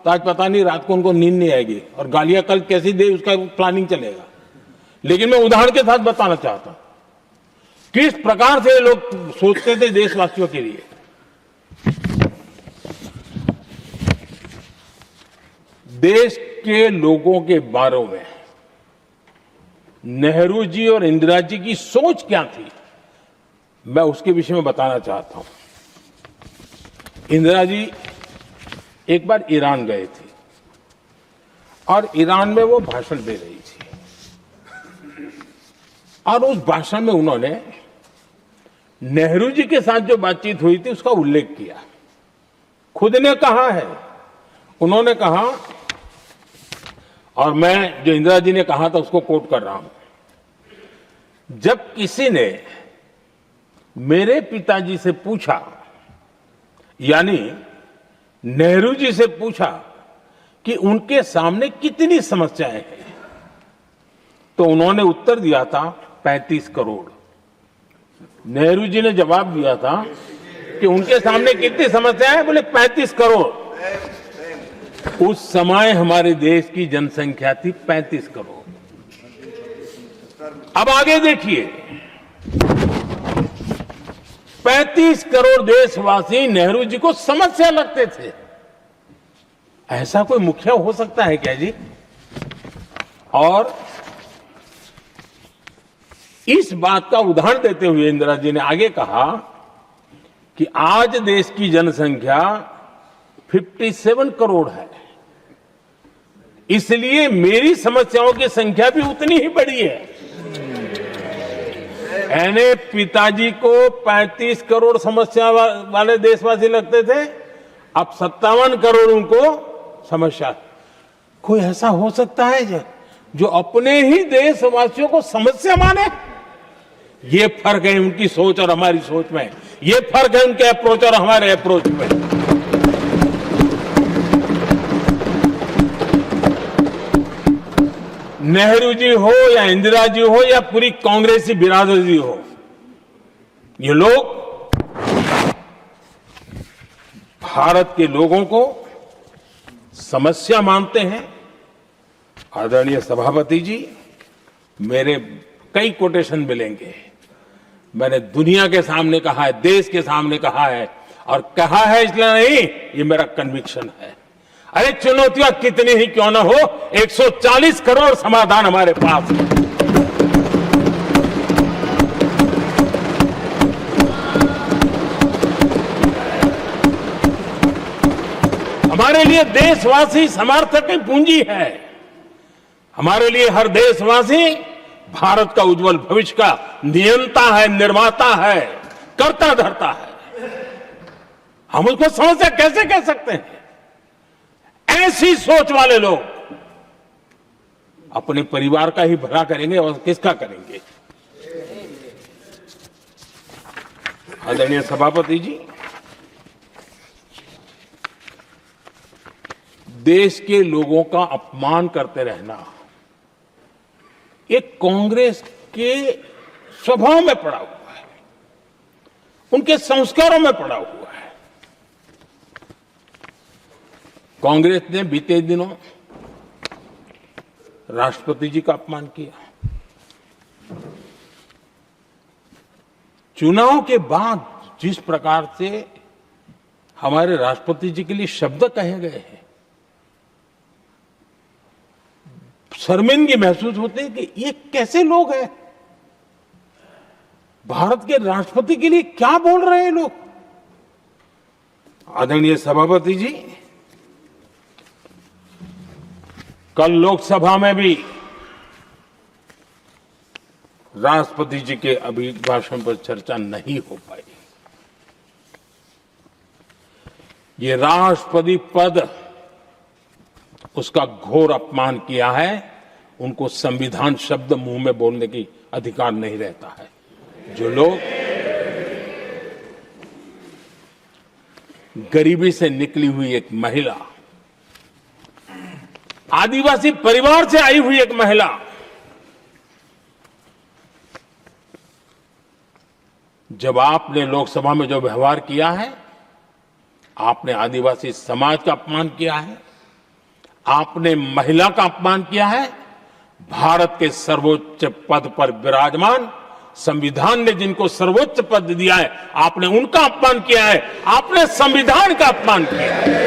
तो आज पता नहीं रात को उनको नींद नहीं आएगी और गालियां कल कैसी दे उसका प्लानिंग चलेगा। लेकिन मैं उदाहरण के साथ बताना चाहता हूं किस प्रकार से लोग सोचते थे देशवासियों के लिए। देश के लोगों के बारे में नेहरू जी और इंदिरा जी की सोच क्या थी, मैं उसके विषय में बताना चाहता हूं। इंदिरा जी एक बार ईरान गए थे और ईरान में वो भाषण दे रही थी, और उस भाषण में उन्होंने नेहरू जी के साथ जो बातचीत हुई थी उसका उल्लेख किया। खुद ने कहा है, उन्होंने कहा, और मैं जो इंदिरा जी ने कहा था उसको कोट कर रहा हूं, जब किसी ने मेरे पिताजी से पूछा, यानी नेहरू जी से पूछा कि उनके सामने कितनी समस्याएं हैं, तो उन्होंने उत्तर दिया था 35 करोड़। नेहरू जी ने जवाब दिया था कि उनके सामने कितनी समस्याएं हैं, बोले 35 करोड़। उस समय हमारे देश की जनसंख्या थी 35 करोड़। अब आगे देखिए, 35 करोड़ देशवासी नेहरू जी को समस्या लगते थे। ऐसा कोई मुखिया हो सकता है क्या जी? और इस बात का उदाहरण देते हुए इंदिरा जी ने आगे कहा कि आज देश की जनसंख्या 57 करोड़ है, इसलिए मेरी समस्याओं की संख्या भी उतनी ही बड़ी है। यानी पिताजी को 35 करोड़ समस्या वाले देशवासी लगते थे, अब 57 करोड़ उनको समस्या। कोई ऐसा हो सकता है जो अपने ही देशवासियों को समस्या माने? ये फर्क है उनकी सोच और हमारी सोच में, ये फर्क है उनके अप्रोच और हमारे अप्रोच में। नेहरू जी हो या इंदिरा जी हो या पूरी कांग्रेसी बिरादरी हो, ये लोग भारत के लोगों को समस्या मानते हैं। आदरणीय सभापति जी, मेरे कई कोटेशन मिलेंगे। मैंने दुनिया के सामने कहा है, देश के सामने कहा है, और कहा है इसलिए नहीं, ये मेरा कन्विक्शन है। अरे चुनौतियां कितनी ही क्यों ना हो, 140 करोड़ समाधान हमारे पास है। हमारे लिए देशवासी समर्थक की पूंजी है। हमारे लिए हर देशवासी भारत का उज्जवल भविष्य का नियंता है, निर्माता है, कर्ता धर्ता है। हम उसको समस्या कैसे कह सकते हैं? ऐसी सोच वाले लोग अपने परिवार का ही भला करेंगे और किसका करेंगे? आदरणीय सभापति जी, देश के लोगों का अपमान करते रहना एक कांग्रेस के स्वभाव में पड़ा हुआ है, उनके संस्कारों में पड़ा हुआ है। कांग्रेस ने बीते दिनों राष्ट्रपति जी का अपमान किया। चुनाव के बाद जिस प्रकार से हमारे राष्ट्रपति जी के लिए शब्द कहे गए हैं, शर्मिंदगी महसूस होती है कि ये कैसे लोग हैं? भारत के राष्ट्रपति के लिए क्या बोल रहे हैं लोग? आदरणीय सभापति जी, कल लोकसभा में भी राष्ट्रपति जी के अभिभाषण पर चर्चा नहीं हो पाई। ये राष्ट्रपति पद उसका घोर अपमान किया है, उनको संविधान शब्द मुंह में बोलने की अधिकार नहीं रहता है। जो लोग गरीबी से निकली हुई एक महिला, आदिवासी परिवार से आई हुई एक महिला, जब आपने लोकसभा में जो व्यवहार किया है, आपने आदिवासी समाज का अपमान किया है, आपने महिला का अपमान किया है। भारत के सर्वोच्च पद पर विराजमान, संविधान ने जिनको सर्वोच्च पद दिया है, आपने उनका अपमान किया है, आपने संविधान का अपमान किया है।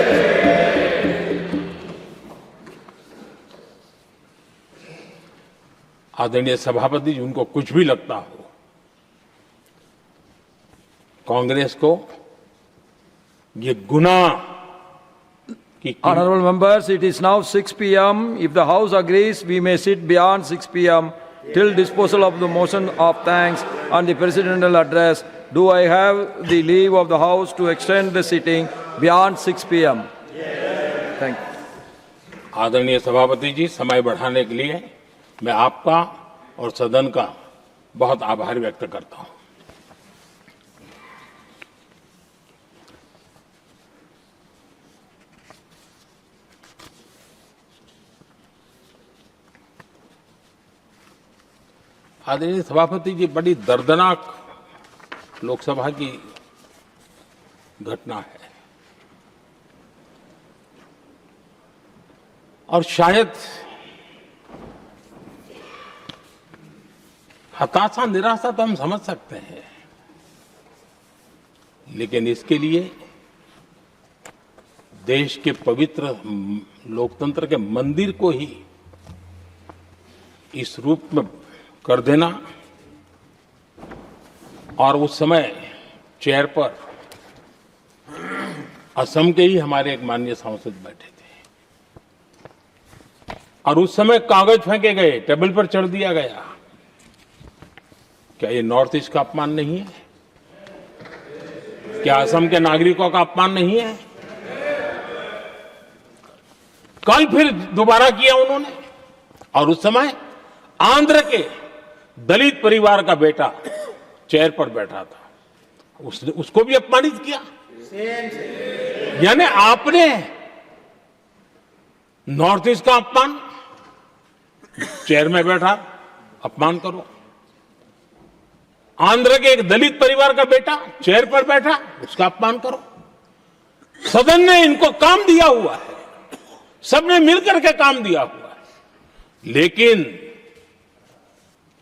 आदरणीय सभापति जी, उनको कुछ भी लगता हो, कांग्रेस को ये गुनाह की Honorable members, it is now 6 p.m. If the House agrees, we may sit beyond 6 p.m. till disposal of the motion of thanks and the presidential address. Do I have the leave of the House to extend the sitting beyond 6 p.m.? Thank you. आदरणीय सभापति जी, समय बढ़ाने के लिए मैं आपका और सदन का बहुत आभार व्यक्त करता हूं। आदरणीय सभापति जी, बड़ी दर्दनाक लोकसभा की घटना है और शायद हताशा, निराशा तो हम समझ सकते हैं, लेकिन इसके लिए देश के पवित्र लोकतंत्र के मंदिर को ही इस रूप में कर देना, और उस समय चेयर पर असम के ही हमारे एक माननीय सांसद बैठे थे और उस समय कागज फेंके गए, टेबल पर चढ़ दिया गया। क्या ये नॉर्थ ईस्ट का अपमान नहीं है? क्या असम के नागरिकों का अपमान नहीं है? कल फिर दोबारा किया उन्होंने, और उस समय आंध्र के दलित परिवार का बेटा चेयर पर बैठा था, उसने उसको भी अपमानित किया। यानी आपने नॉर्थ ईस्ट का अपमान, चेयर में बैठा अपमान करो। आंध्र के एक दलित परिवार का बेटा चेयर पर बैठा, उसका अपमान करो। सदन ने इनको काम दिया हुआ है, सबने मिलकर के काम दिया हुआ है, लेकिन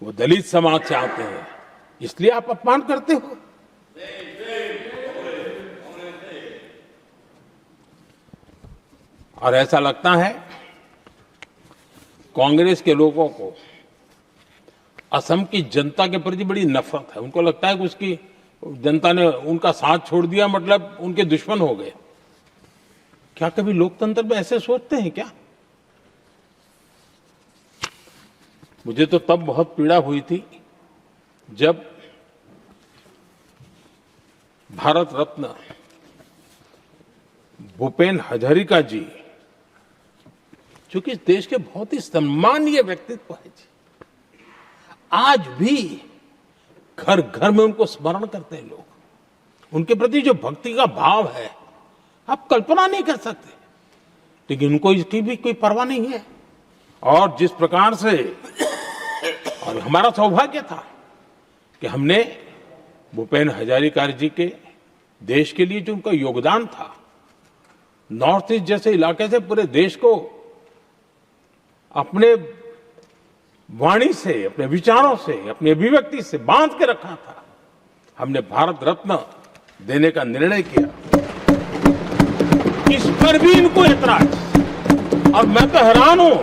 वो दलित समाज से आते हैं, इसलिए आप अपमान करते हो। और ऐसा लगता है कांग्रेस के लोगों को असम की जनता के प्रति बड़ी नफरत है। उनको लगता है कि उसकी जनता ने उनका साथ छोड़ दिया, मतलब उनके दुश्मन हो गए। क्या कभी लोकतंत्र में ऐसे सोचते हैं क्या? मुझे तो तब बहुत पीड़ा हुई थी जब भारत रत्न भूपेन हजारिका जी, जो कि इस देश के बहुत ही सम्मानीय व्यक्तित्व है जी, आज भी घर घर में उनको स्मरण करते हैं लोग। उनके प्रति जो भक्ति का भाव है, आप कल्पना नहीं कर सकते, लेकिन उनको इसकी भी कोई परवाह नहीं है। और जिस प्रकार से, और हमारा सौभाग्य था कि हमने भूपेन हजारिका जी के देश के लिए जो उनका योगदान था, नॉर्थ ईस्ट जैसे इलाके से पूरे देश को अपने वाणी से, अपने विचारों से, अपनी अभिव्यक्ति से बांध के रखा था। हमने भारत रत्न देने का निर्णय किया, इस पर भी इनको ऐतराज। और मैं तो हैरान हूं,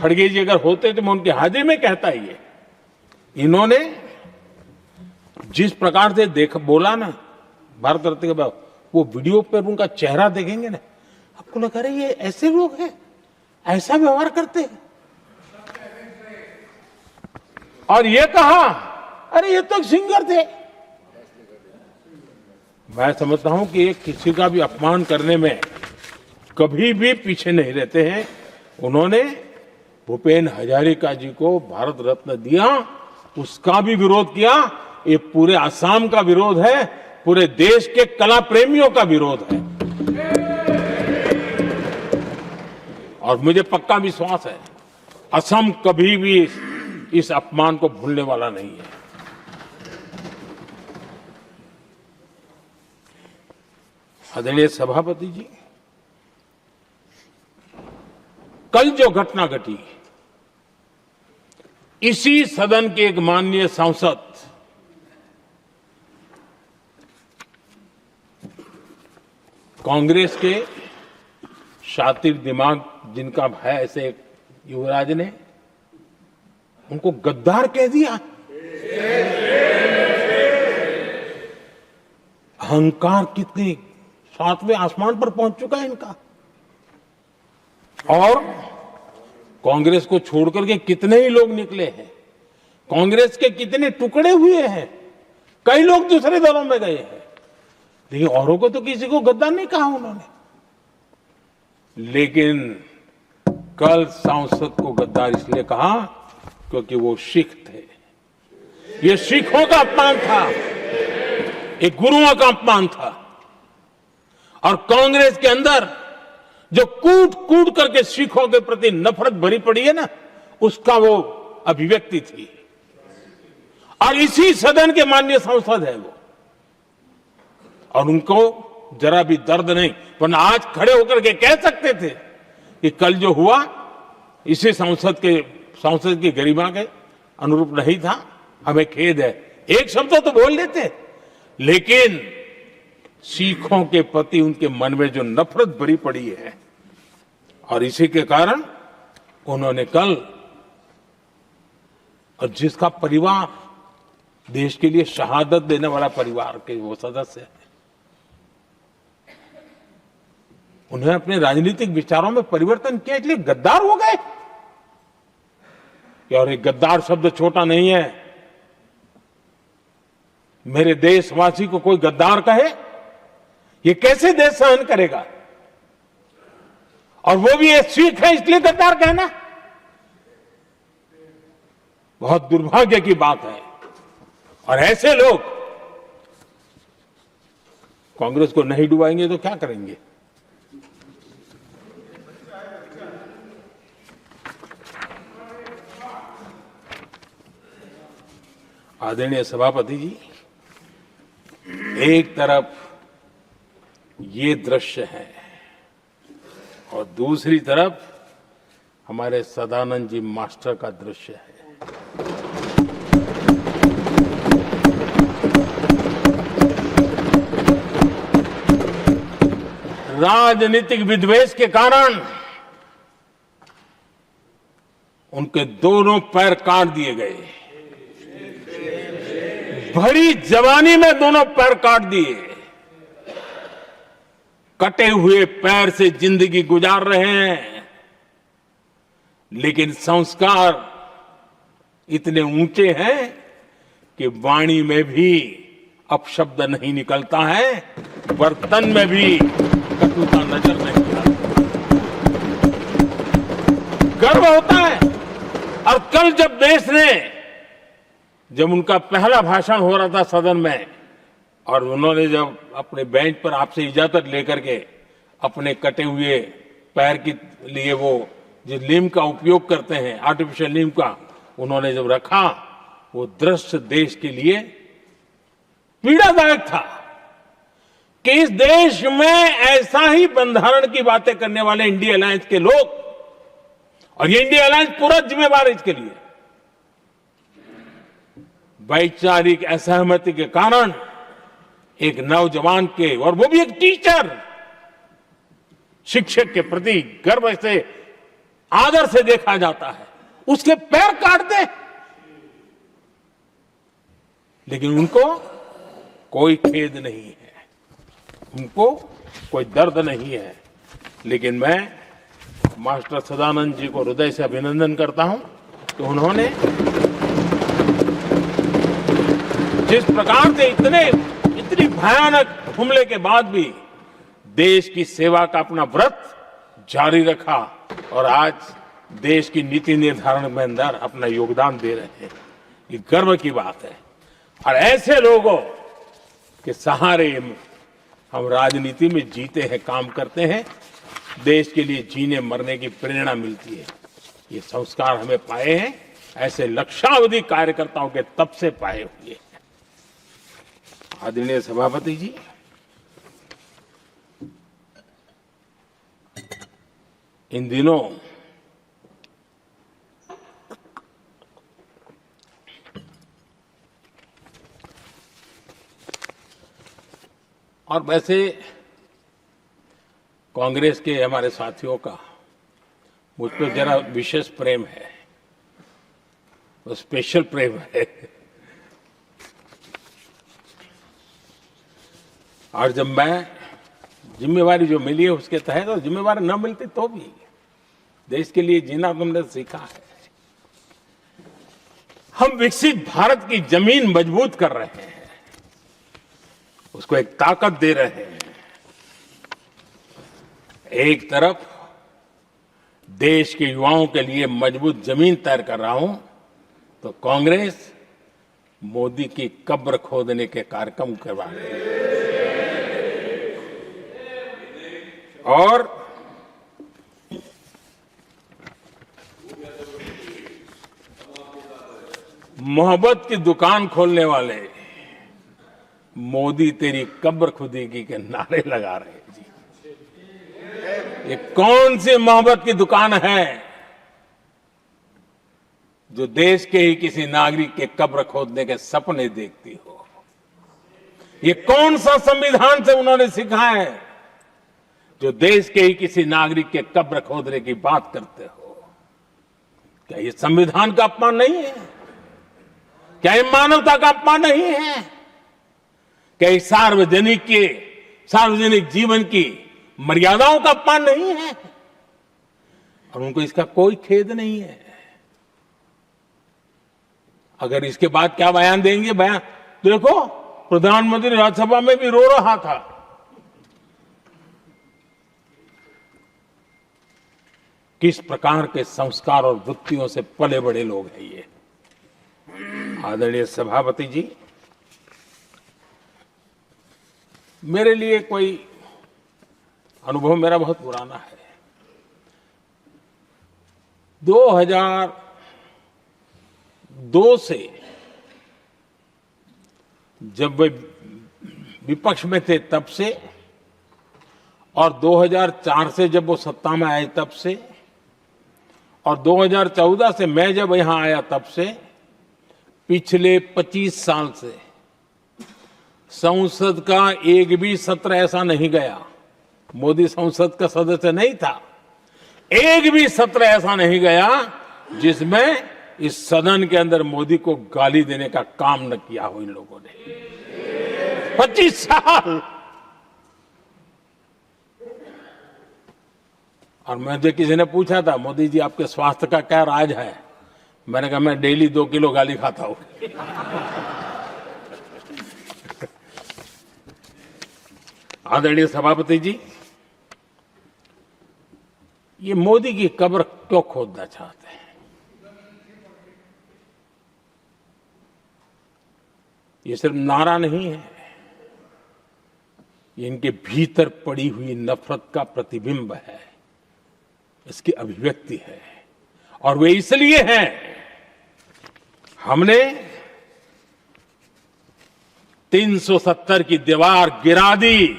खड़गे जी अगर होते तो मैं उनकी हाजिरी में कहता ही है, इन्होंने जिस प्रकार से बोला ना भारत रत्न के बाद, वो वीडियो पर उनका चेहरा देखेंगे ना, आपको लगा रहे ये ऐसे लोग हैं, ऐसा व्यवहार करते हैं। और ये कहा, अरे ये तो सिंगर थे। मैं समझता हूं कि एक किसी का भी अपमान करने में कभी भी पीछे नहीं रहते हैं। उन्होंने भूपेन हजारिका जी को भारत रत्न दिया, उसका भी विरोध किया। ये पूरे असम का विरोध है, पूरे देश के कला प्रेमियों का विरोध है। और मुझे पक्का विश्वास है असम कभी भी इस अपमान को भूलने वाला नहीं है। आदरणीय सभापति जी, कल जो घटना घटी, इसी सदन के एक माननीय सांसद कांग्रेस के शातिर दिमाग जिनका है, ऐसे एक युवराज ने उनको गद्दार कह दिया। अहंकार कितने सातवें आसमान पर पहुंच चुका है इनका। और कांग्रेस को छोड़कर के कितने ही लोग निकले हैं, कांग्रेस के कितने टुकड़े हुए हैं, कई लोग दूसरे दलों में गए हैं, लेकिन औरों को तो किसी को गद्दार नहीं कहा उन्होंने। लेकिन कल सांसद को गद्दार इसलिए कहा क्योंकि वो सिख थे। ये सिखों का अपमान था, एक गुरुओं का अपमान था। और कांग्रेस के अंदर जो कूट कूट करके सिखों के प्रति नफरत भरी पड़ी है ना, उसका वो अभिव्यक्ति थी। और इसी सदन के माननीय सांसद है वो, और उनको जरा भी दर्द नहीं, वरना आज खड़े होकर के कह सकते थे कि कल जो हुआ इसी सांसद की गरिमा के अनुरूप नहीं था, हमें खेद है। एक शब्द तो बोल लेते, लेकिन सिखों के प्रति उनके मन में जो नफरत भरी पड़ी है, और इसी के कारण उन्होंने कल, और जिसका परिवार देश के लिए शहादत देने वाला परिवार के वो सदस्य है, उन्हें अपने राजनीतिक विचारों में परिवर्तन किया, इसलिए गद्दार हो गए। और ये गद्दार शब्द छोटा नहीं है। मेरे देशवासी को कोई गद्दार कहे, ये कैसे देश सहन करेगा? और वो भी ये सिख है इसलिए गद्दार कहना बहुत दुर्भाग्य की बात है। और ऐसे लोग कांग्रेस को नहीं डुबाएंगे तो क्या करेंगे? आदरणीय सभापति जी, एक तरफ ये दृश्य है और दूसरी तरफ हमारे सदानंद जी मास्टर का दृश्य है। राजनीतिक विद्वेष के कारण उनके दोनों पैर काट दिए गए। भरी जवानी में दोनों पैर काट दिए। कटे हुए पैर से जिंदगी गुजार रहे हैं, लेकिन संस्कार इतने ऊंचे हैं कि वाणी में भी अपशब्द नहीं निकलता है, बर्तन में भी कटुता नजर नहीं आती। गर्व होता है। और कल जब उनका पहला भाषण हो रहा था सदन में, और उन्होंने जब अपने बेंच पर आपसे इजाजत लेकर के अपने कटे हुए पैर के लिए वो जिस लीम का उपयोग करते हैं, आर्टिफिशियल लीम का, उन्होंने जब रखा, वो दृश्य देश के लिए पीड़ादायक था कि इस देश में ऐसा ही बंधारण की बातें करने वाले इंडिया अलायंस के लोग, और ये इंडिया अलायंस पूरा जिम्मेवार है इसके लिए, वैचारिक असहमति के कारण एक नौजवान के, और वो भी एक टीचर, शिक्षक के प्रति गर्व से, आदर से देखा जाता है, उसके पैर काट दे। लेकिन उनको कोई खेद नहीं है, उनको कोई दर्द नहीं है। लेकिन मैं मास्टर सदानंद जी को हृदय से अभिनंदन करता हूं कि उन्होंने जिस प्रकार से इतनी भयानक हमले के बाद भी देश की सेवा का अपना व्रत जारी रखा और आज देश की नीति निर्धारण में अंदर अपना योगदान दे रहे हैं। ये गर्व की बात है और ऐसे लोगों के सहारे हम राजनीति में जीते हैं, काम करते हैं, देश के लिए जीने मरने की प्रेरणा मिलती है। ये संस्कार हमें पाए हैं ऐसे लक्षावधि कार्यकर्ताओं के तब से पाए हुए हैं। आदरणीय सभापति जी, इन दिनों और वैसे कांग्रेस के हमारे साथियों का मुझ पर जरा विशेष प्रेम है, वो स्पेशल प्रेम है। और जब मैं जिम्मेवारी जो मिली है उसके तहत, और जिम्मेवारी न मिलती तो भी देश के लिए जीना तुमने सीखा है। हम विकसित भारत की जमीन मजबूत कर रहे हैं, उसको एक ताकत दे रहे हैं। एक तरफ देश के युवाओं के लिए मजबूत जमीन तैयार कर रहा हूं, तो कांग्रेस मोदी की कब्र खोदने के कार्यक्रम करवा रही है। और मोहब्बत की दुकान खोलने वाले मोदी तेरी कब्र खुदेगी के नारे लगा रहे हैं जी। ये कौन सी मोहब्बत की दुकान है जो देश के ही किसी नागरिक के कब्र खोदने के सपने देखती हो? ये कौन सा संविधान से उन्होंने सीखा है जो देश के ही किसी नागरिक के कब्र खोदने की बात करते हो? क्या ये संविधान का अपमान नहीं है? क्या ये मानवता का अपमान नहीं है? क्या ये सार्वजनिक जीवन की मर्यादाओं का अपमान नहीं है? और उनको इसका कोई खेद नहीं है। अगर इसके बाद क्या बयान देंगे? बयान देखो, प्रधानमंत्री राज्यसभा में भी रो रहा था। किस प्रकार के संस्कार और वृत्तियों से पले बड़े लोग हैं ये। आदरणीय सभापति जी, मेरे लिए कोई अनुभव मेरा बहुत पुराना है। 2002 से जब वे विपक्ष में थे तब से, और 2004 से जब वो सत्ता में आए तब से, और 2014 से मैं जब यहां आया तब से, पिछले 25 साल से संसद का एक भी सत्र ऐसा नहीं गया, मोदी संसद का सदस्य नहीं था, एक भी सत्र ऐसा नहीं गया जिसमें इस सदन के अंदर मोदी को गाली देने का काम न किया हो इन लोगों ने। 25 साल। और मुझे किसी ने पूछा था, मोदी जी आपके स्वास्थ्य का क्या राज है? मैंने कहा मैं डेली 2 किलो गाली खाता हूं। आदरणीय सभापति जी, ये मोदी की कब्र क्यों खोदना चाहते हैं? ये सिर्फ नारा नहीं है, ये इनके भीतर पड़ी हुई नफरत का प्रतिबिंब है, इसकी अभिव्यक्ति है। और वे इसलिए हैं, हमने 370 की दीवार गिरा दी,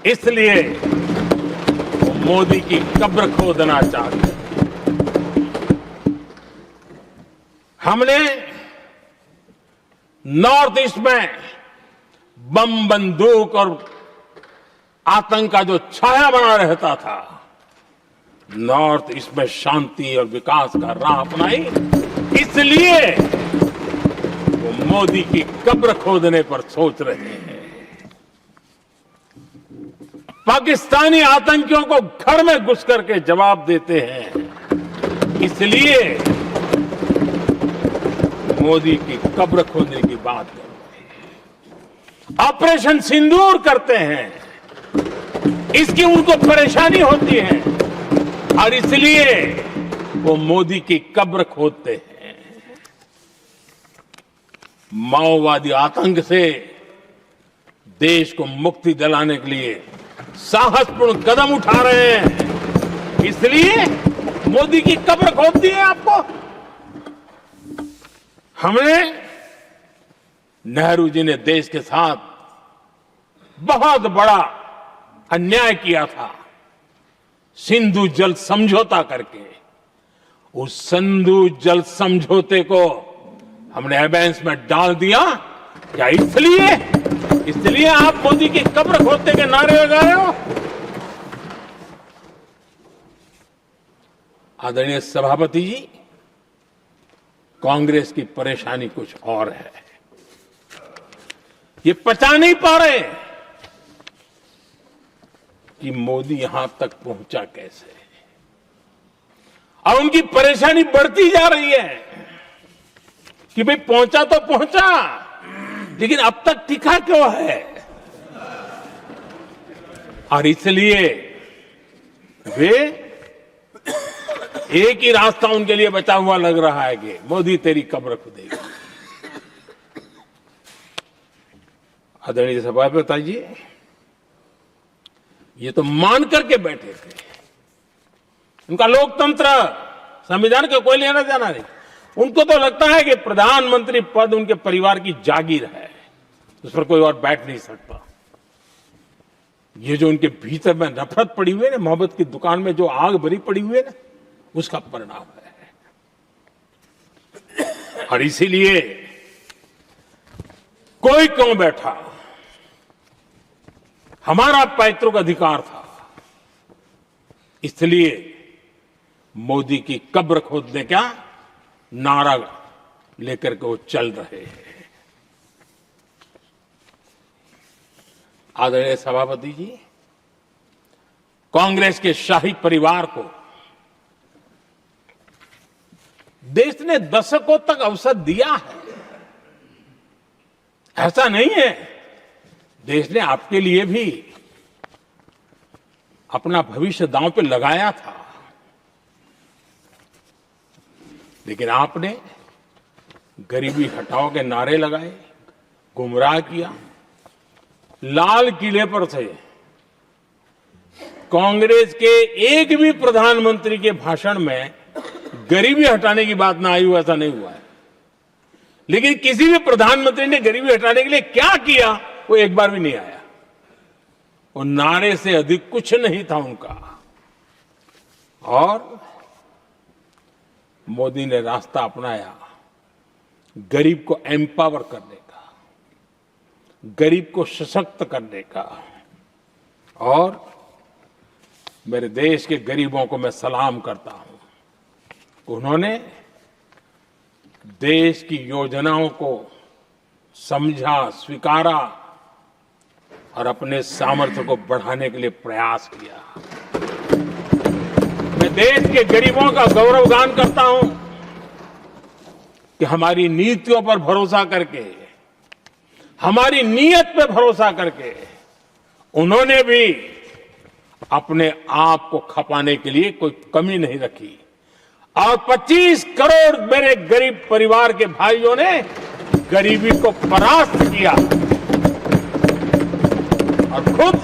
इसलिए वो मोदी की कब्र खोदना चाहते हैं। हमने नॉर्थ ईस्ट में बम, बंदूक और आतंक का जो छाया बना रहता था, नॉर्थ ईस्ट में शांति और विकास का राह अपनाई, इसलिए वो मोदी की कब्र खोदने पर सोच रहे हैं। पाकिस्तानी आतंकियों को घर में घुस करके जवाब देते हैं, इसलिए मोदी की कब्र खोदने की बात करते हैं। ऑपरेशन सिंदूर करते हैं, इसकी उनको परेशानी होती है, और इसलिए वो मोदी की कब्र खोदते हैं। माओवादी आतंक से देश को मुक्ति दिलाने के लिए साहसपूर्ण कदम उठा रहे हैं, इसलिए मोदी की कब्र खोद दी है आपको। हमने नेहरू जी ने देश के साथ बहुत बड़ा अन्याय किया था, सिंधु जल समझौता करके। उस सिंधु जल समझौते को हमने एबेंस में डाल दिया। क्या इसलिए आप मोदी की कब्र खोदने के नारे लगा रहे हो? आदरणीय सभापति जी, कांग्रेस की परेशानी कुछ और है। ये पचा नहीं पा रहे कि मोदी यहां तक पहुंचा कैसे, और उनकी परेशानी बढ़ती जा रही है कि भाई पहुंचा तो पहुंचा, लेकिन अब तक टिका क्यों है? और इसलिए वे एक ही रास्ता उनके लिए बचा हुआ लग रहा है कि मोदी तेरी कब्र खुदेगा। आदरणीय सभापति जी, ये तो मान करके बैठे थे। उनका लोकतंत्र, संविधान का कोई लेना देना नहीं। उनको तो लगता है कि प्रधानमंत्री पद उनके परिवार की जागीर है, उस पर कोई और बैठ नहीं सकता। ये जो उनके भीतर में नफरत पड़ी हुई है ना, मोहब्बत की दुकान में जो आग भरी पड़ी हुई है ना, उसका परिणाम है। और इसीलिए कोई क्यों बैठा, हमारा पैतृक अधिकार था, इसलिए मोदी की कब्र खोदने का नारा लेकर के वो चल रहे हैं। आदरणीय सभापति जी, कांग्रेस के शाही परिवार को देश ने दशकों तक अवसर दिया है, ऐसा नहीं है। देश ने आपके लिए भी अपना भविष्य दांव पे लगाया था, लेकिन आपने गरीबी हटाओ के नारे लगाए, गुमराह किया। लाल किले पर से कांग्रेस के एक भी प्रधानमंत्री के भाषण में गरीबी हटाने की बात ना आई हो, ऐसा नहीं हुआ है। लेकिन किसी भी प्रधानमंत्री ने गरीबी हटाने के लिए क्या किया, वो एक बार भी नहीं आया। वो नारे से अधिक कुछ नहीं था उनका। और मोदी ने रास्ता अपनाया गरीब को एम्पावर करने का, गरीब को सशक्त करने का। और मेरे देश के गरीबों को मैं सलाम करता हूं, उन्होंने देश की योजनाओं को समझा, स्वीकारा और अपने सामर्थ्य को बढ़ाने के लिए प्रयास किया। मैं देश के गरीबों का गौरवगान करता हूं कि हमारी नीतियों पर भरोसा करके, हमारी नीयत पे भरोसा करके उन्होंने भी अपने आप को खपाने के लिए कोई कमी नहीं रखी। और 25 करोड़ मेरे गरीब परिवार के भाइयों ने गरीबी को परास्त किया और खुद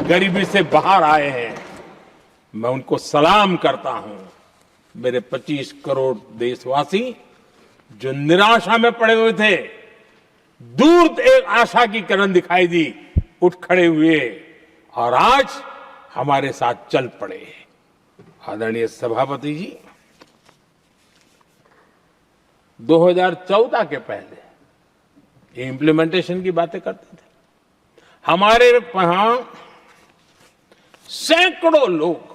गरीबी से बाहर आए हैं। मैं उनको सलाम करता हूं। मेरे 25 करोड़ देशवासी जो निराशा में पड़े हुए थे, दूर एक आशा की किरण दिखाई दी, उठ खड़े हुए और आज हमारे साथ चल पड़े। आदरणीय सभापति जी, 2014 के पहले ये इम्प्लीमेंटेशन की बातें करते थे। हमारे यहां सैकड़ों लोग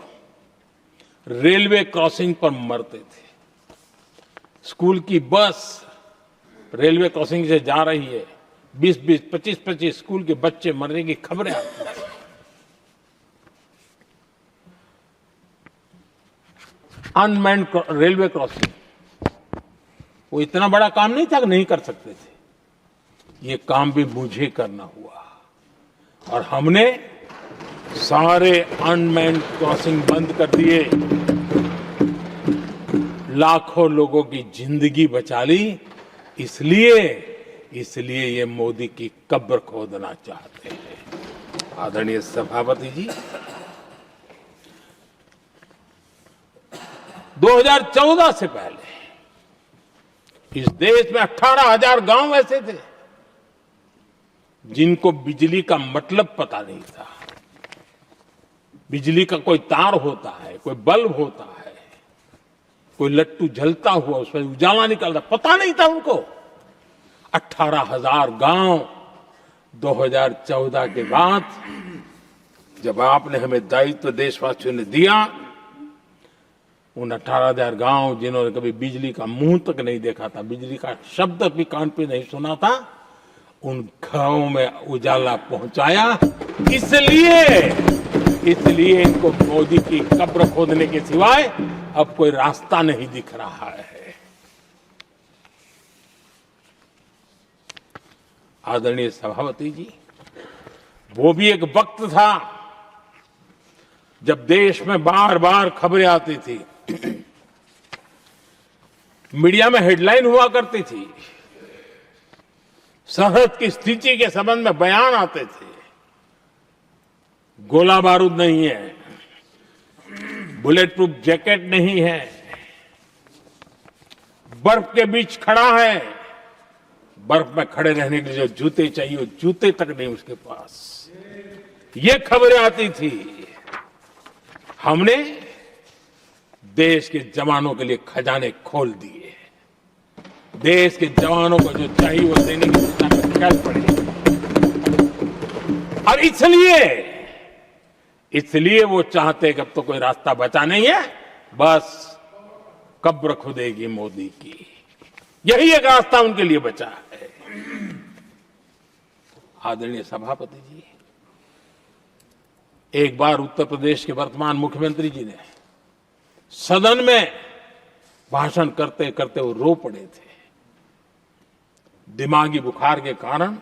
रेलवे क्रॉसिंग पर मरते थे। स्कूल की बस रेलवे क्रॉसिंग से जा रही है, 20-20, 25-25 स्कूल के बच्चे मरने की खबरें आती थी। अनमैन्ड रेलवे क्रॉसिंग, वो इतना बड़ा काम नहीं था कि नहीं कर सकते थे। ये काम भी मुझे करना हुआ और हमने सारे अनमैन्ड क्रॉसिंग बंद कर दिए, लाखों लोगों की जिंदगी बचा ली। इसलिए ये मोदी की कब्र खोदना चाहते हैं। आदरणीय सभापति जी, 2014 से पहले इस देश में 18,000 गांव ऐसे थे जिनको बिजली का मतलब पता नहीं था। बिजली का कोई तार होता है, कोई बल्ब होता है, कोई लट्टू जलता हुआ उसमें उजाला निकलता, पता नहीं था उनको। 18,000 गांव 2014 के बाद जब आपने हमें दायित्व देशवासियों ने दिया, उन 18,000 गांव जिन्होंने कभी बिजली का मुंह तक नहीं देखा था, बिजली का शब्द भी कान पे नहीं सुना था, उन घरों में उजाला पहुंचाया। इसलिए इनको मोदी की कब्र खोदने के सिवाय अब कोई रास्ता नहीं दिख रहा है। आदरणीय सभापति जी, वो भी एक वक्त था जब देश में बार बार खबरें आती थी, मीडिया में हेडलाइन हुआ करती थी, सरहद की स्थिति के संबंध में बयान आते थे। गोला बारूद नहीं है, बुलेट प्रूफ जैकेट नहीं है, बर्फ के बीच खड़ा है, बर्फ में खड़े रहने के लिए जो जूते चाहिए वो जूते तक नहीं उसके पास। ये खबरें आती थी। हमने देश के जवानों के लिए खजाने खोल दिए। देश के जवानों को जो चाहिए वो देने की दिशा में चल पड़े। और इसलिए वो चाहते कि अब तो कोई रास्ता बचा नहीं है, बस कब्र खुदेगी मोदी की। यही एक रास्ता उनके लिए बचा है। आदरणीय सभापति जी, एक बार उत्तर प्रदेश के वर्तमान मुख्यमंत्री जी ने सदन में भाषण करते करते वो रो पड़े थे। दिमागी बुखार के कारण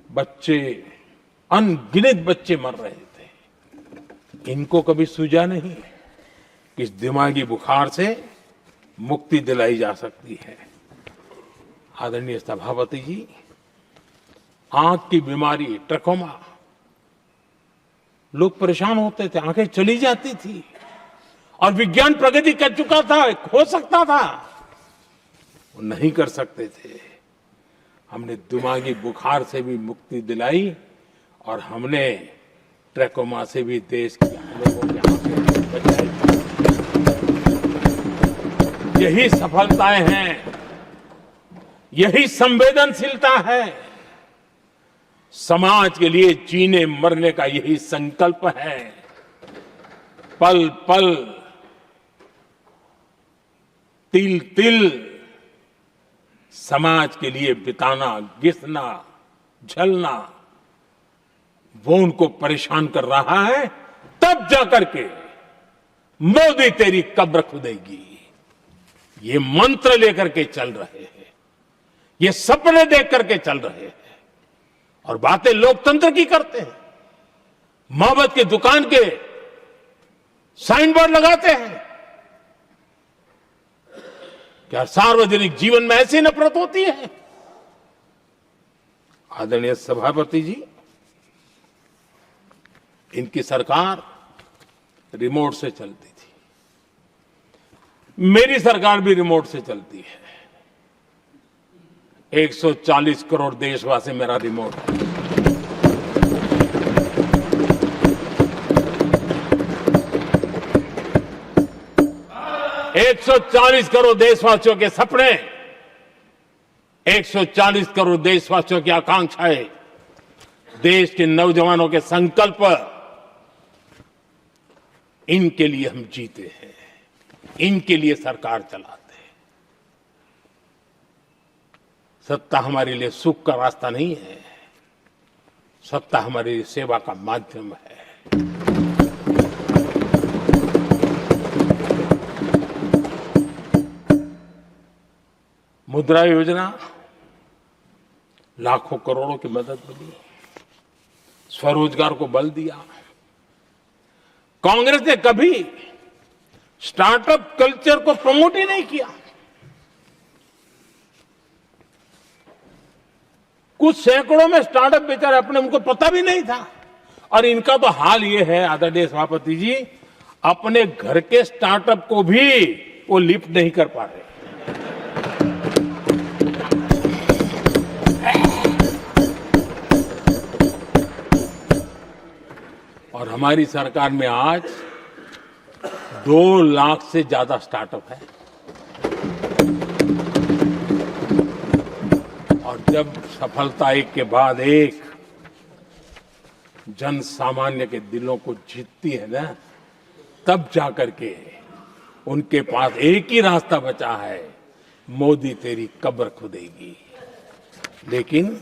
बच्चे, अनगिनत बच्चे मर रहे थे। इनको कभी सूझा नहीं कि इस दिमागी बुखार से मुक्ति दिलाई जा सकती है। आदरणीय सभापति जी, आंख की बीमारी ट्रकोमा, लोग परेशान होते थे, आंखें चली जाती थी और विज्ञान प्रगति कर चुका था, हो सकता था, वो नहीं कर सकते थे। हमने दिमागी बुखार से भी मुक्ति दिलाई और हमने ट्रकोमा से भी देश के लोगों की आंखें बचाई। यही सफलताएं हैं, यही संवेदनशीलता है। समाज के लिए जीने मरने का यही संकल्प है। पल पल, तिल तिल समाज के लिए बिताना, घिसना, झलना, वो उनको परेशान कर रहा है। तब जाकर के मोदी तेरी कब्र खुदेगी, ये मंत्र लेकर के चल रहे हैं, ये सपने देख करके चल रहे हैं और बातें लोकतंत्र की करते हैं। मोहब्बत की दुकान के साइन बोर्ड लगाते हैं। क्या सार्वजनिक जीवन में ऐसी नफरत होती है? आदरणीय सभापति जी, इनकी सरकार रिमोट से चलती थी, मेरी सरकार भी रिमोट से चलती है। 140 करोड़ देशवासी मेरा रिमोट है। एक 140 करोड़ देशवासियों के सपने, 140 करोड़ देशवासियों की आकांक्षाएं, देश के नौजवानों के संकल्प, इनके लिए हम जीते हैं, इनके लिए सरकार चलाते हैं। सत्ता हमारे लिए सुख का रास्ता नहीं है, सत्ता हमारे लिए सेवा का माध्यम है। 'मुद्रा योजना' लाखों करोड़ों की मदद मिली, स्वरोजगार को बल दिया। कांग्रेस ने कभी स्टार्टअप कल्चर को प्रमोट ही नहीं किया। कुछ सैकड़ों में स्टार्टअप बेचारे अपने उनको पता भी नहीं था। और इनका तो हाल ये है आदरणीय सभापति जी, अपने घर के स्टार्टअप को भी वो लिफ्ट नहीं कर पा रहे। और हमारी सरकार में आज 2 लाख से ज्यादा स्टार्टअप है। और जब सफलता एक के बाद एक जन सामान्य के दिलों को जीतती है ना, तब जाकर के उनके पास एक ही रास्ता बचा है, मोदी तेरी कब्र खुदेगी। लेकिन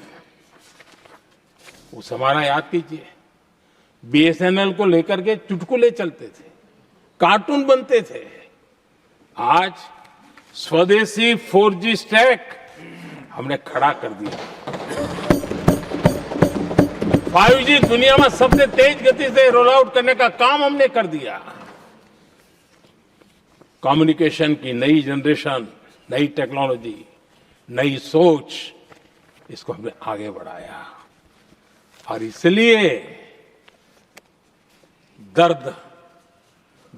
उस हमारा याद कीजिए, बीएसएनएल को लेकर के चुटकुले चलते थे, कार्टून बनते थे। आज स्वदेशी 4G स्टैक हमने खड़ा कर दिया। 5G दुनिया में सबसे तेज गति से रोल आउट करने का काम हमने कर दिया। कम्युनिकेशन की नई जनरेशन, नई टेक्नोलॉजी, नई सोच, इसको हमने आगे बढ़ाया। और इसलिए दर्द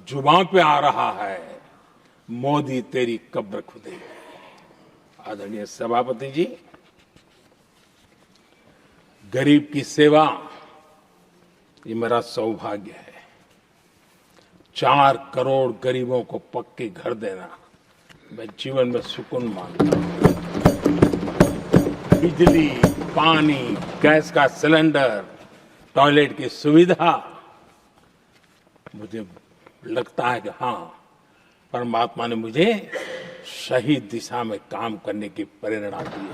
जुबान पे आ रहा है, मोदी तेरी कब्र खुदेगी। आदरणीय सभापति जी, गरीब की सेवा ये मेरा सौभाग्य है। 4 करोड़ गरीबों को पक्के घर देना मैं जीवन में सुकून मानता हूं। बिजली, पानी, गैस का सिलेंडर, टॉयलेट की सुविधा, मुझे लगता है कि हाँ, परमात्मा ने मुझे सही दिशा में काम करने की प्रेरणा दी है।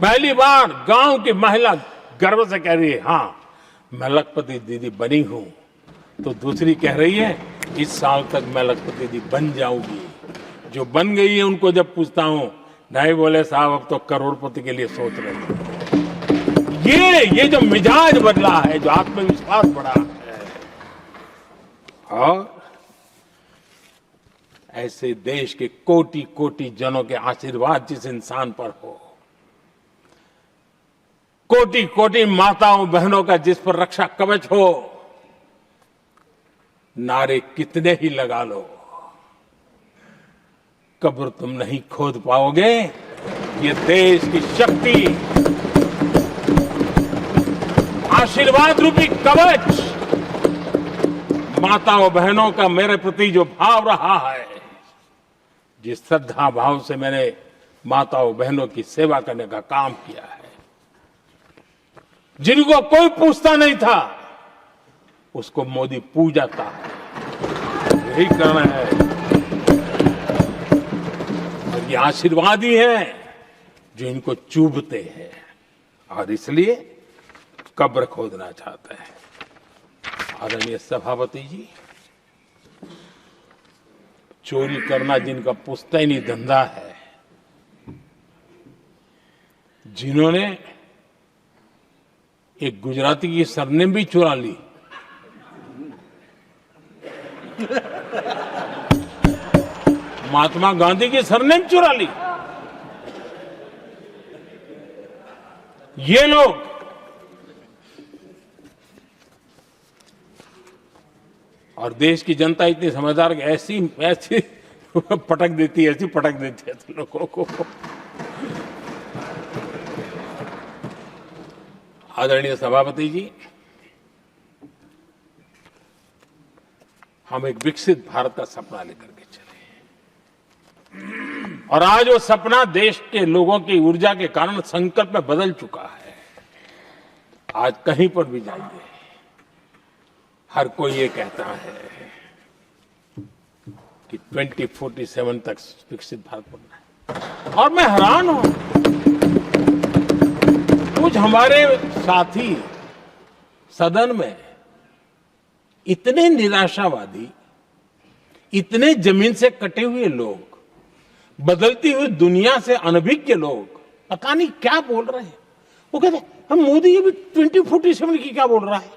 पहली बार गांव की महिला गर्व से कह रही है, हाँ मैं लखपति दीदी बनी हूं। तो दूसरी कह रही है, इस साल तक मैं लखपति दीदी बन जाऊंगी। जो बन गई है उनको जब पूछता हूं, नहीं बोले साहब अब तो करोड़पति के लिए सोच रहे हैं। ये जो मिजाज बदला है, जो आत्मविश्वास बढ़ा है, और ऐसे देश के कोटि कोटि जनों के आशीर्वाद जिस इंसान पर हो, कोटि कोटि माताओं बहनों का जिस पर रक्षा कवच हो, नारे कितने ही लगा लो, कब्र तुम नहीं खोद पाओगे। ये देश की शक्ति, आशीर्वाद रूपी कवच, माताओं बहनों का मेरे प्रति जो भाव रहा है, जिस श्रद्धा भाव से मैंने माताओं बहनों की सेवा करने का काम किया है, जिनको कोई पूछता नहीं था उसको मोदी पूजाता है। यही करना है। और ये आशीर्वाद ही है जो इनको चुभते हैं, और इसलिए कब्र खोदना चाहते हैं। आदरणीय सभापति जी, चोरी करना जिनका पुश्तैनी धंधा है, जिन्होंने एक गुजराती की सरनेम भी चुरा ली, महात्मा गांधी की सरनेम चुरा ली, ये लोग और देश की जनता इतनी समझदार कि ऐसी ऐसी पटक देती है, ऐसी पटक देती है लोगों को। आदरणीय सभापति जी, हम एक विकसित भारत का सपना लेकर के चले, और आज वो सपना देश के लोगों की ऊर्जा के कारण संकल्प में बदल चुका है। आज कहीं पर भी जाइए, हर कोई ये कहता है कि 2047 तक विकसित भारत बनना है। और मैं हैरान हूं, कुछ हमारे साथी सदन में इतने निराशावादी, इतने जमीन से कटे हुए लोग, बदलती हुई दुनिया से अनभिज्ञ लोग, पता नहीं क्या बोल रहे हैं। वो कहते हम मोदी ये भी 2047 की क्या बोल रहा है?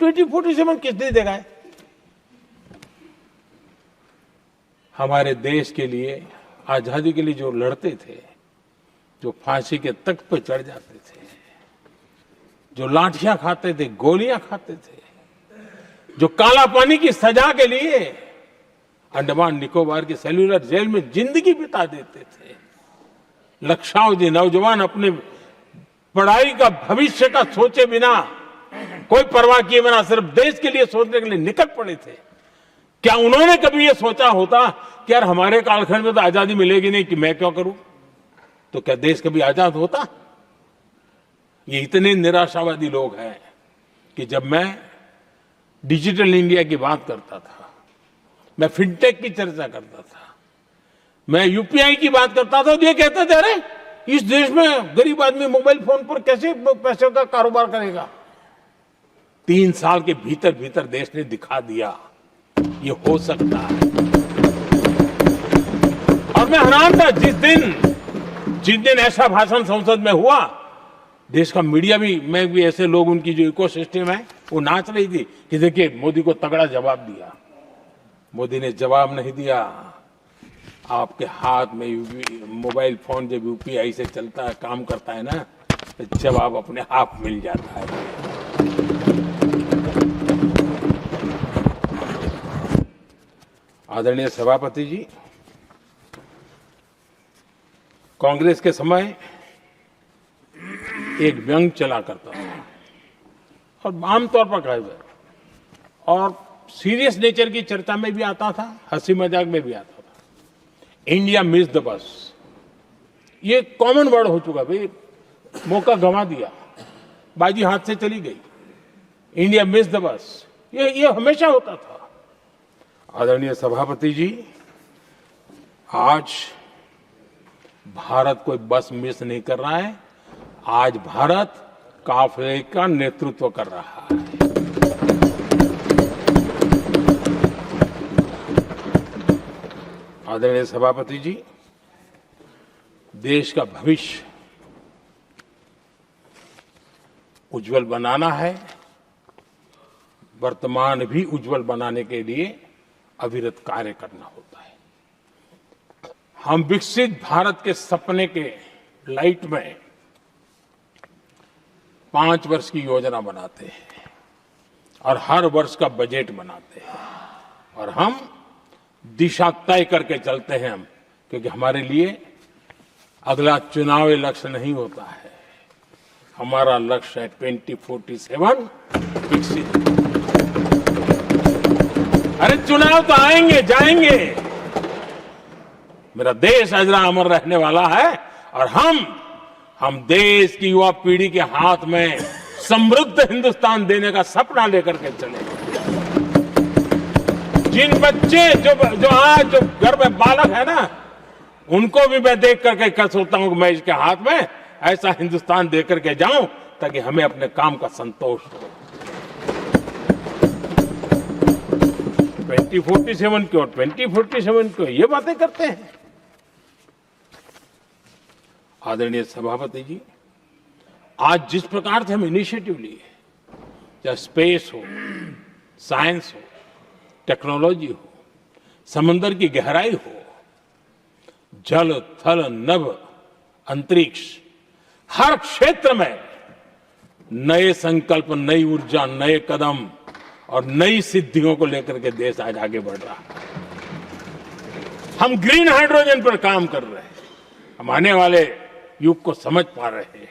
2047 किसने देगा है? हमारे देश के लिए, आजादी के लिए जो लड़ते थे, जो फांसी के तख्त पर चढ़ जाते थे, जो लाठियां खाते थे, गोलियां खाते थे, जो काला पानी की सजा के लिए अंडमान निकोबार की सेल्यूलर जेल में जिंदगी बिता देते थे, लक्षावधि नौजवान अपने पढ़ाई का भविष्य का सोचे बिना, कोई परवाह किए बिना सिर्फ देश के लिए सोचने के लिए निकल पड़े थे। क्या उन्होंने कभी ये सोचा होता कि यार हमारे कालखंड में तो आजादी मिलेगी नहीं, कि मैं क्यों करूं? तो क्या देश कभी आजाद होता? ये इतने निराशावादी लोग हैं कि जब मैं डिजिटल इंडिया की बात करता था, मैं फिनटेक की चर्चा करता था, मैं यूपीआई की बात करता था, तो ये कहते थे अरे इस देश में गरीब आदमी मोबाइल फोन पर कैसे पैसे का कारोबार करेगा? 3 साल के भीतर भीतर देश ने दिखा दिया ये हो सकता है। और मैं हैरान था जिस दिन ऐसा भाषण संसद में हुआ, देश का मीडिया में भी ऐसे लोग, उनकी जो इकोसिस्टम है वो नाच रही थी कि देखिए मोदी को तगड़ा जवाब दिया। मोदी ने जवाब नहीं दिया। आपके हाथ में मोबाइल फोन जब यूपीआई से चलता है, काम करता है ना, तो जवाब अपने आप मिल जाता है। आदरणीय सभापति जी, कांग्रेस के समय एक व्यंग चला करता था और आमतौर पर कहा जाए, और सीरियस नेचर की चर्चा में भी आता था, हंसी मजाक में भी आता था। इंडिया मिस द बस, ये कॉमन वर्ड हो चुका भाई, मौका गंवा दिया, बाजी हाथ से चली गई। इंडिया मिस द बस, ये हमेशा होता था। आदरणीय सभापति जी, आज भारत कोई बस मिस नहीं कर रहा है, आज भारत काफिले का नेतृत्व कर रहा है। आदरणीय सभापति जी, देश का भविष्य उज्जवल बनाना है, वर्तमान भी उज्जवल बनाने के लिए अविरत कार्य करना होता है। हम विकसित भारत के सपने के लाइट में 5 वर्ष की योजना बनाते हैं और हर वर्ष का बजट बनाते हैं, और हम दिशा तय करके चलते हैं, क्योंकि हमारे लिए अगला चुनावी लक्ष्य नहीं होता है, हमारा लक्ष्य है 2047 विकसित। अरे चुनाव तो आएंगे जाएंगे, मेरा देश अजरा अमर रहने वाला है, और हम देश की युवा पीढ़ी के हाथ में समृद्ध हिंदुस्तान देने का सपना लेकर के चले। जिन बच्चे जो आज जो घर में बालक है ना, उनको भी मैं देख करके कल सोचता हूं कि मैं इसके हाथ में ऐसा हिंदुस्तान दे करके जाऊं ताकि हमें अपने काम का संतोष हो। 2047 क्यों, 2047 क्यों, ये बातें करते हैं। आदरणीय सभापति जी, आज जिस प्रकार से हम इनिशिएटिव लिए, चाहे स्पेस हो, साइंस हो, टेक्नोलॉजी हो, समंदर की गहराई हो, जल थल नभ अंतरिक्ष, हर क्षेत्र में नए संकल्प, नई ऊर्जा, नए कदम और नई सिद्धियों को लेकर के देश आज आगे बढ़ रहा है। हम ग्रीन हाइड्रोजन पर काम कर रहे हैं, हम आने वाले युग को समझ पा रहे हैं।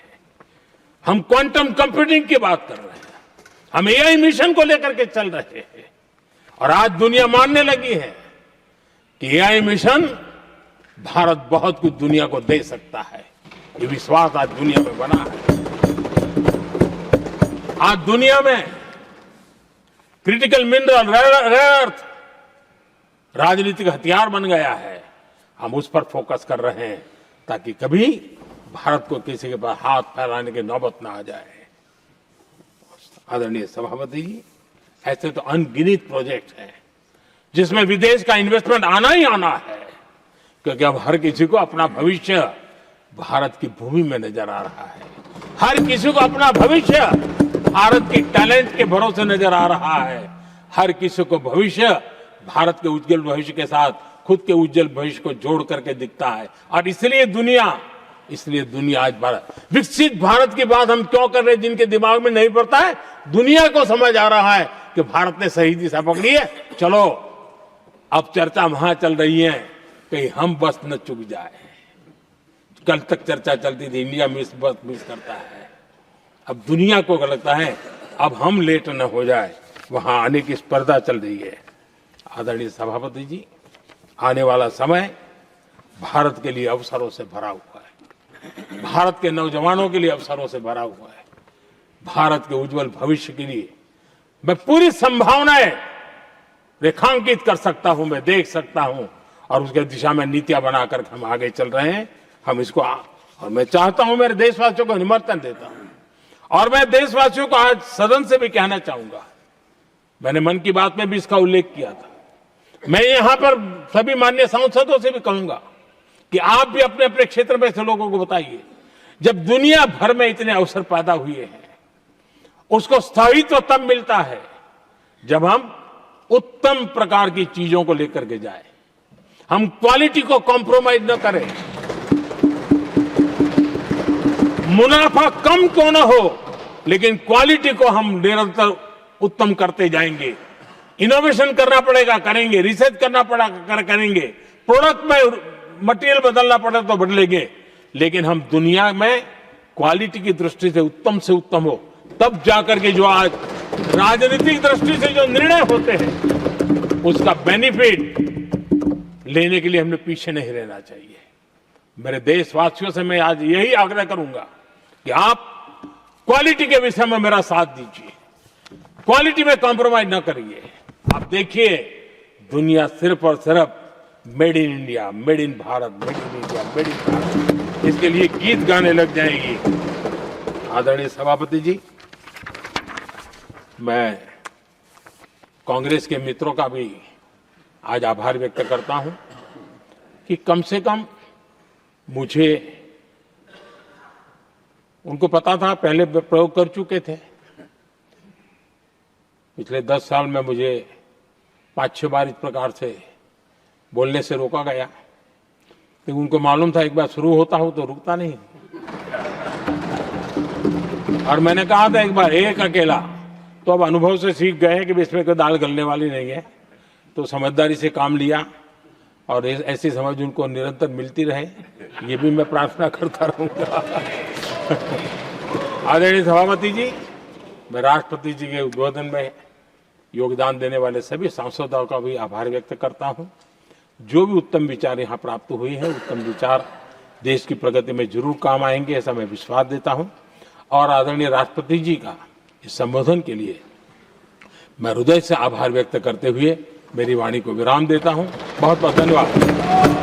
हम क्वांटम कंप्यूटिंग की बात कर रहे हैं, हम एआई मिशन को लेकर के चल रहे हैं, और आज दुनिया मानने लगी है कि एआई मिशन भारत बहुत कुछ दुनिया को दे सकता है। ये विश्वास आज दुनिया में बना है। आज दुनिया में क्रिटिकल मिनरल, रेयर अर्थ राजनीतिक हथियार बन गया है। हम उस पर फोकस कर रहे हैं ताकि कभी भारत को किसी के पास हाथ फैलाने की नौबत ना आ जाए। आदरणीय सभापति जी, ऐसे तो अनगिनत प्रोजेक्ट हैं जिसमें विदेश का इन्वेस्टमेंट आना ही आना है, क्योंकि अब हर किसी को अपना भविष्य भारत की भूमि में नजर आ रहा है। हर किसी को अपना भविष्य भारत की टैलेंट के भरोसे नजर आ रहा है। हर किसी को भविष्य भारत के उज्जवल भविष्य के साथ खुद के उज्जवल भविष्य को जोड़ करके दिखता है। और इसलिए दुनिया आज विकसित भारत की बात हम क्यों कर रहे हैं, जिनके दिमाग में नहीं पड़ता है, दुनिया को समझ आ रहा है कि भारत ने सही दिशा पकड़ी है। चलो अब चर्चा वहां चल रही है, कहीं हम बस न चुक जाए। कल तक चर्चा चलती थी इंडिया मिस करता है, अब दुनिया को लगता है अब हम लेट न हो जाए, वहां आने की स्पर्धा चल रही है। आदरणीय सभापति जी, आने वाला समय भारत के लिए अवसरों से भरा हुआ है, भारत के नौजवानों के लिए अवसरों से भरा हुआ है। भारत के उज्जवल भविष्य के लिए मैं पूरी संभावनाएं रेखांकित कर सकता हूं, मैं देख सकता हूं, और उसके दिशा में नीतियां बनाकर हम आगे चल रहे हैं। हम इसको और मैं चाहता हूं, मेरे देशवासियों को निमंत्रण देता हूं, और मैं देशवासियों को आज सदन से भी कहना चाहूंगा, मैंने मन की बात में भी इसका उल्लेख किया था, मैं यहां पर सभी माननीय सांसदों से भी कहूंगा कि आप भी अपने अपने क्षेत्र में से लोगों को बताइए, जब दुनिया भर में इतने अवसर पैदा हुए हैं, उसको स्थायित्व तब मिलता है जब हम उत्तम प्रकार की चीजों को लेकर के जाए, हम क्वालिटी को कॉम्प्रोमाइज न करें। मुनाफा कम क्यों न हो, लेकिन क्वालिटी को हम निरंतर उत्तम करते जाएंगे। इनोवेशन करना पड़ेगा, करेंगे, रिसर्च करना पड़ेगा, करेंगे, प्रोडक्ट में मटेरियल बदलना पड़े तो बदलेंगे, लेकिन हम दुनिया में क्वालिटी की दृष्टि से उत्तम हो, तब जाकर के जो आज राजनीतिक दृष्टि से जो निर्णय होते हैं उसका बेनिफिट लेने के लिए हमने पीछे नहीं रहना चाहिए। मेरे देशवासियों से मैं आज यही आग्रह करूंगा कि आप क्वालिटी के विषय में मेरा साथ दीजिए, क्वालिटी में कॉम्प्रोमाइज न करिए। आप देखिए, दुनिया सिर्फ और सिर्फ made in India, made in Bharat, made in India, made in Bharat, इसके लिए गीत गाने लग जाएगी। आदरणीय सभापति जी, मैं कांग्रेस के मित्रों का भी आज आभार व्यक्त करता हूं कि कम से कम मुझे, उनको पता था, पहले प्रयोग कर चुके थे, पिछले 10 साल में मुझे 5-6 बार इस प्रकार से बोलने से रोका गया, क्योंकि उनको मालूम था एक बार शुरू होता हूं तो रुकता नहीं। और मैंने कहा था एक बार एक अकेला, तो अब अनुभव से सीख गए हैं कि इसमें कोई दाल गलने वाली नहीं है, तो समझदारी से काम लिया, और ऐसी समझ उनको निरंतर मिलती रहे, ये भी मैं प्रार्थना करता रहूंगा। आदरणीय सभापति जी, मैं राष्ट्रपति जी के उद्बोधन में योगदान देने वाले सभी सांसदों का भी आभार व्यक्त करता हूं। जो भी उत्तम विचार यहाँ प्राप्त हुए हैं, उत्तम विचार देश की प्रगति में जरूर काम आएंगे, ऐसा मैं विश्वास देता हूं। और आदरणीय राष्ट्रपति जी का इस संबोधन के लिए मैं हृदय से आभार व्यक्त करते हुए मेरी वाणी को विराम देता हूं। बहुत बहुत धन्यवाद।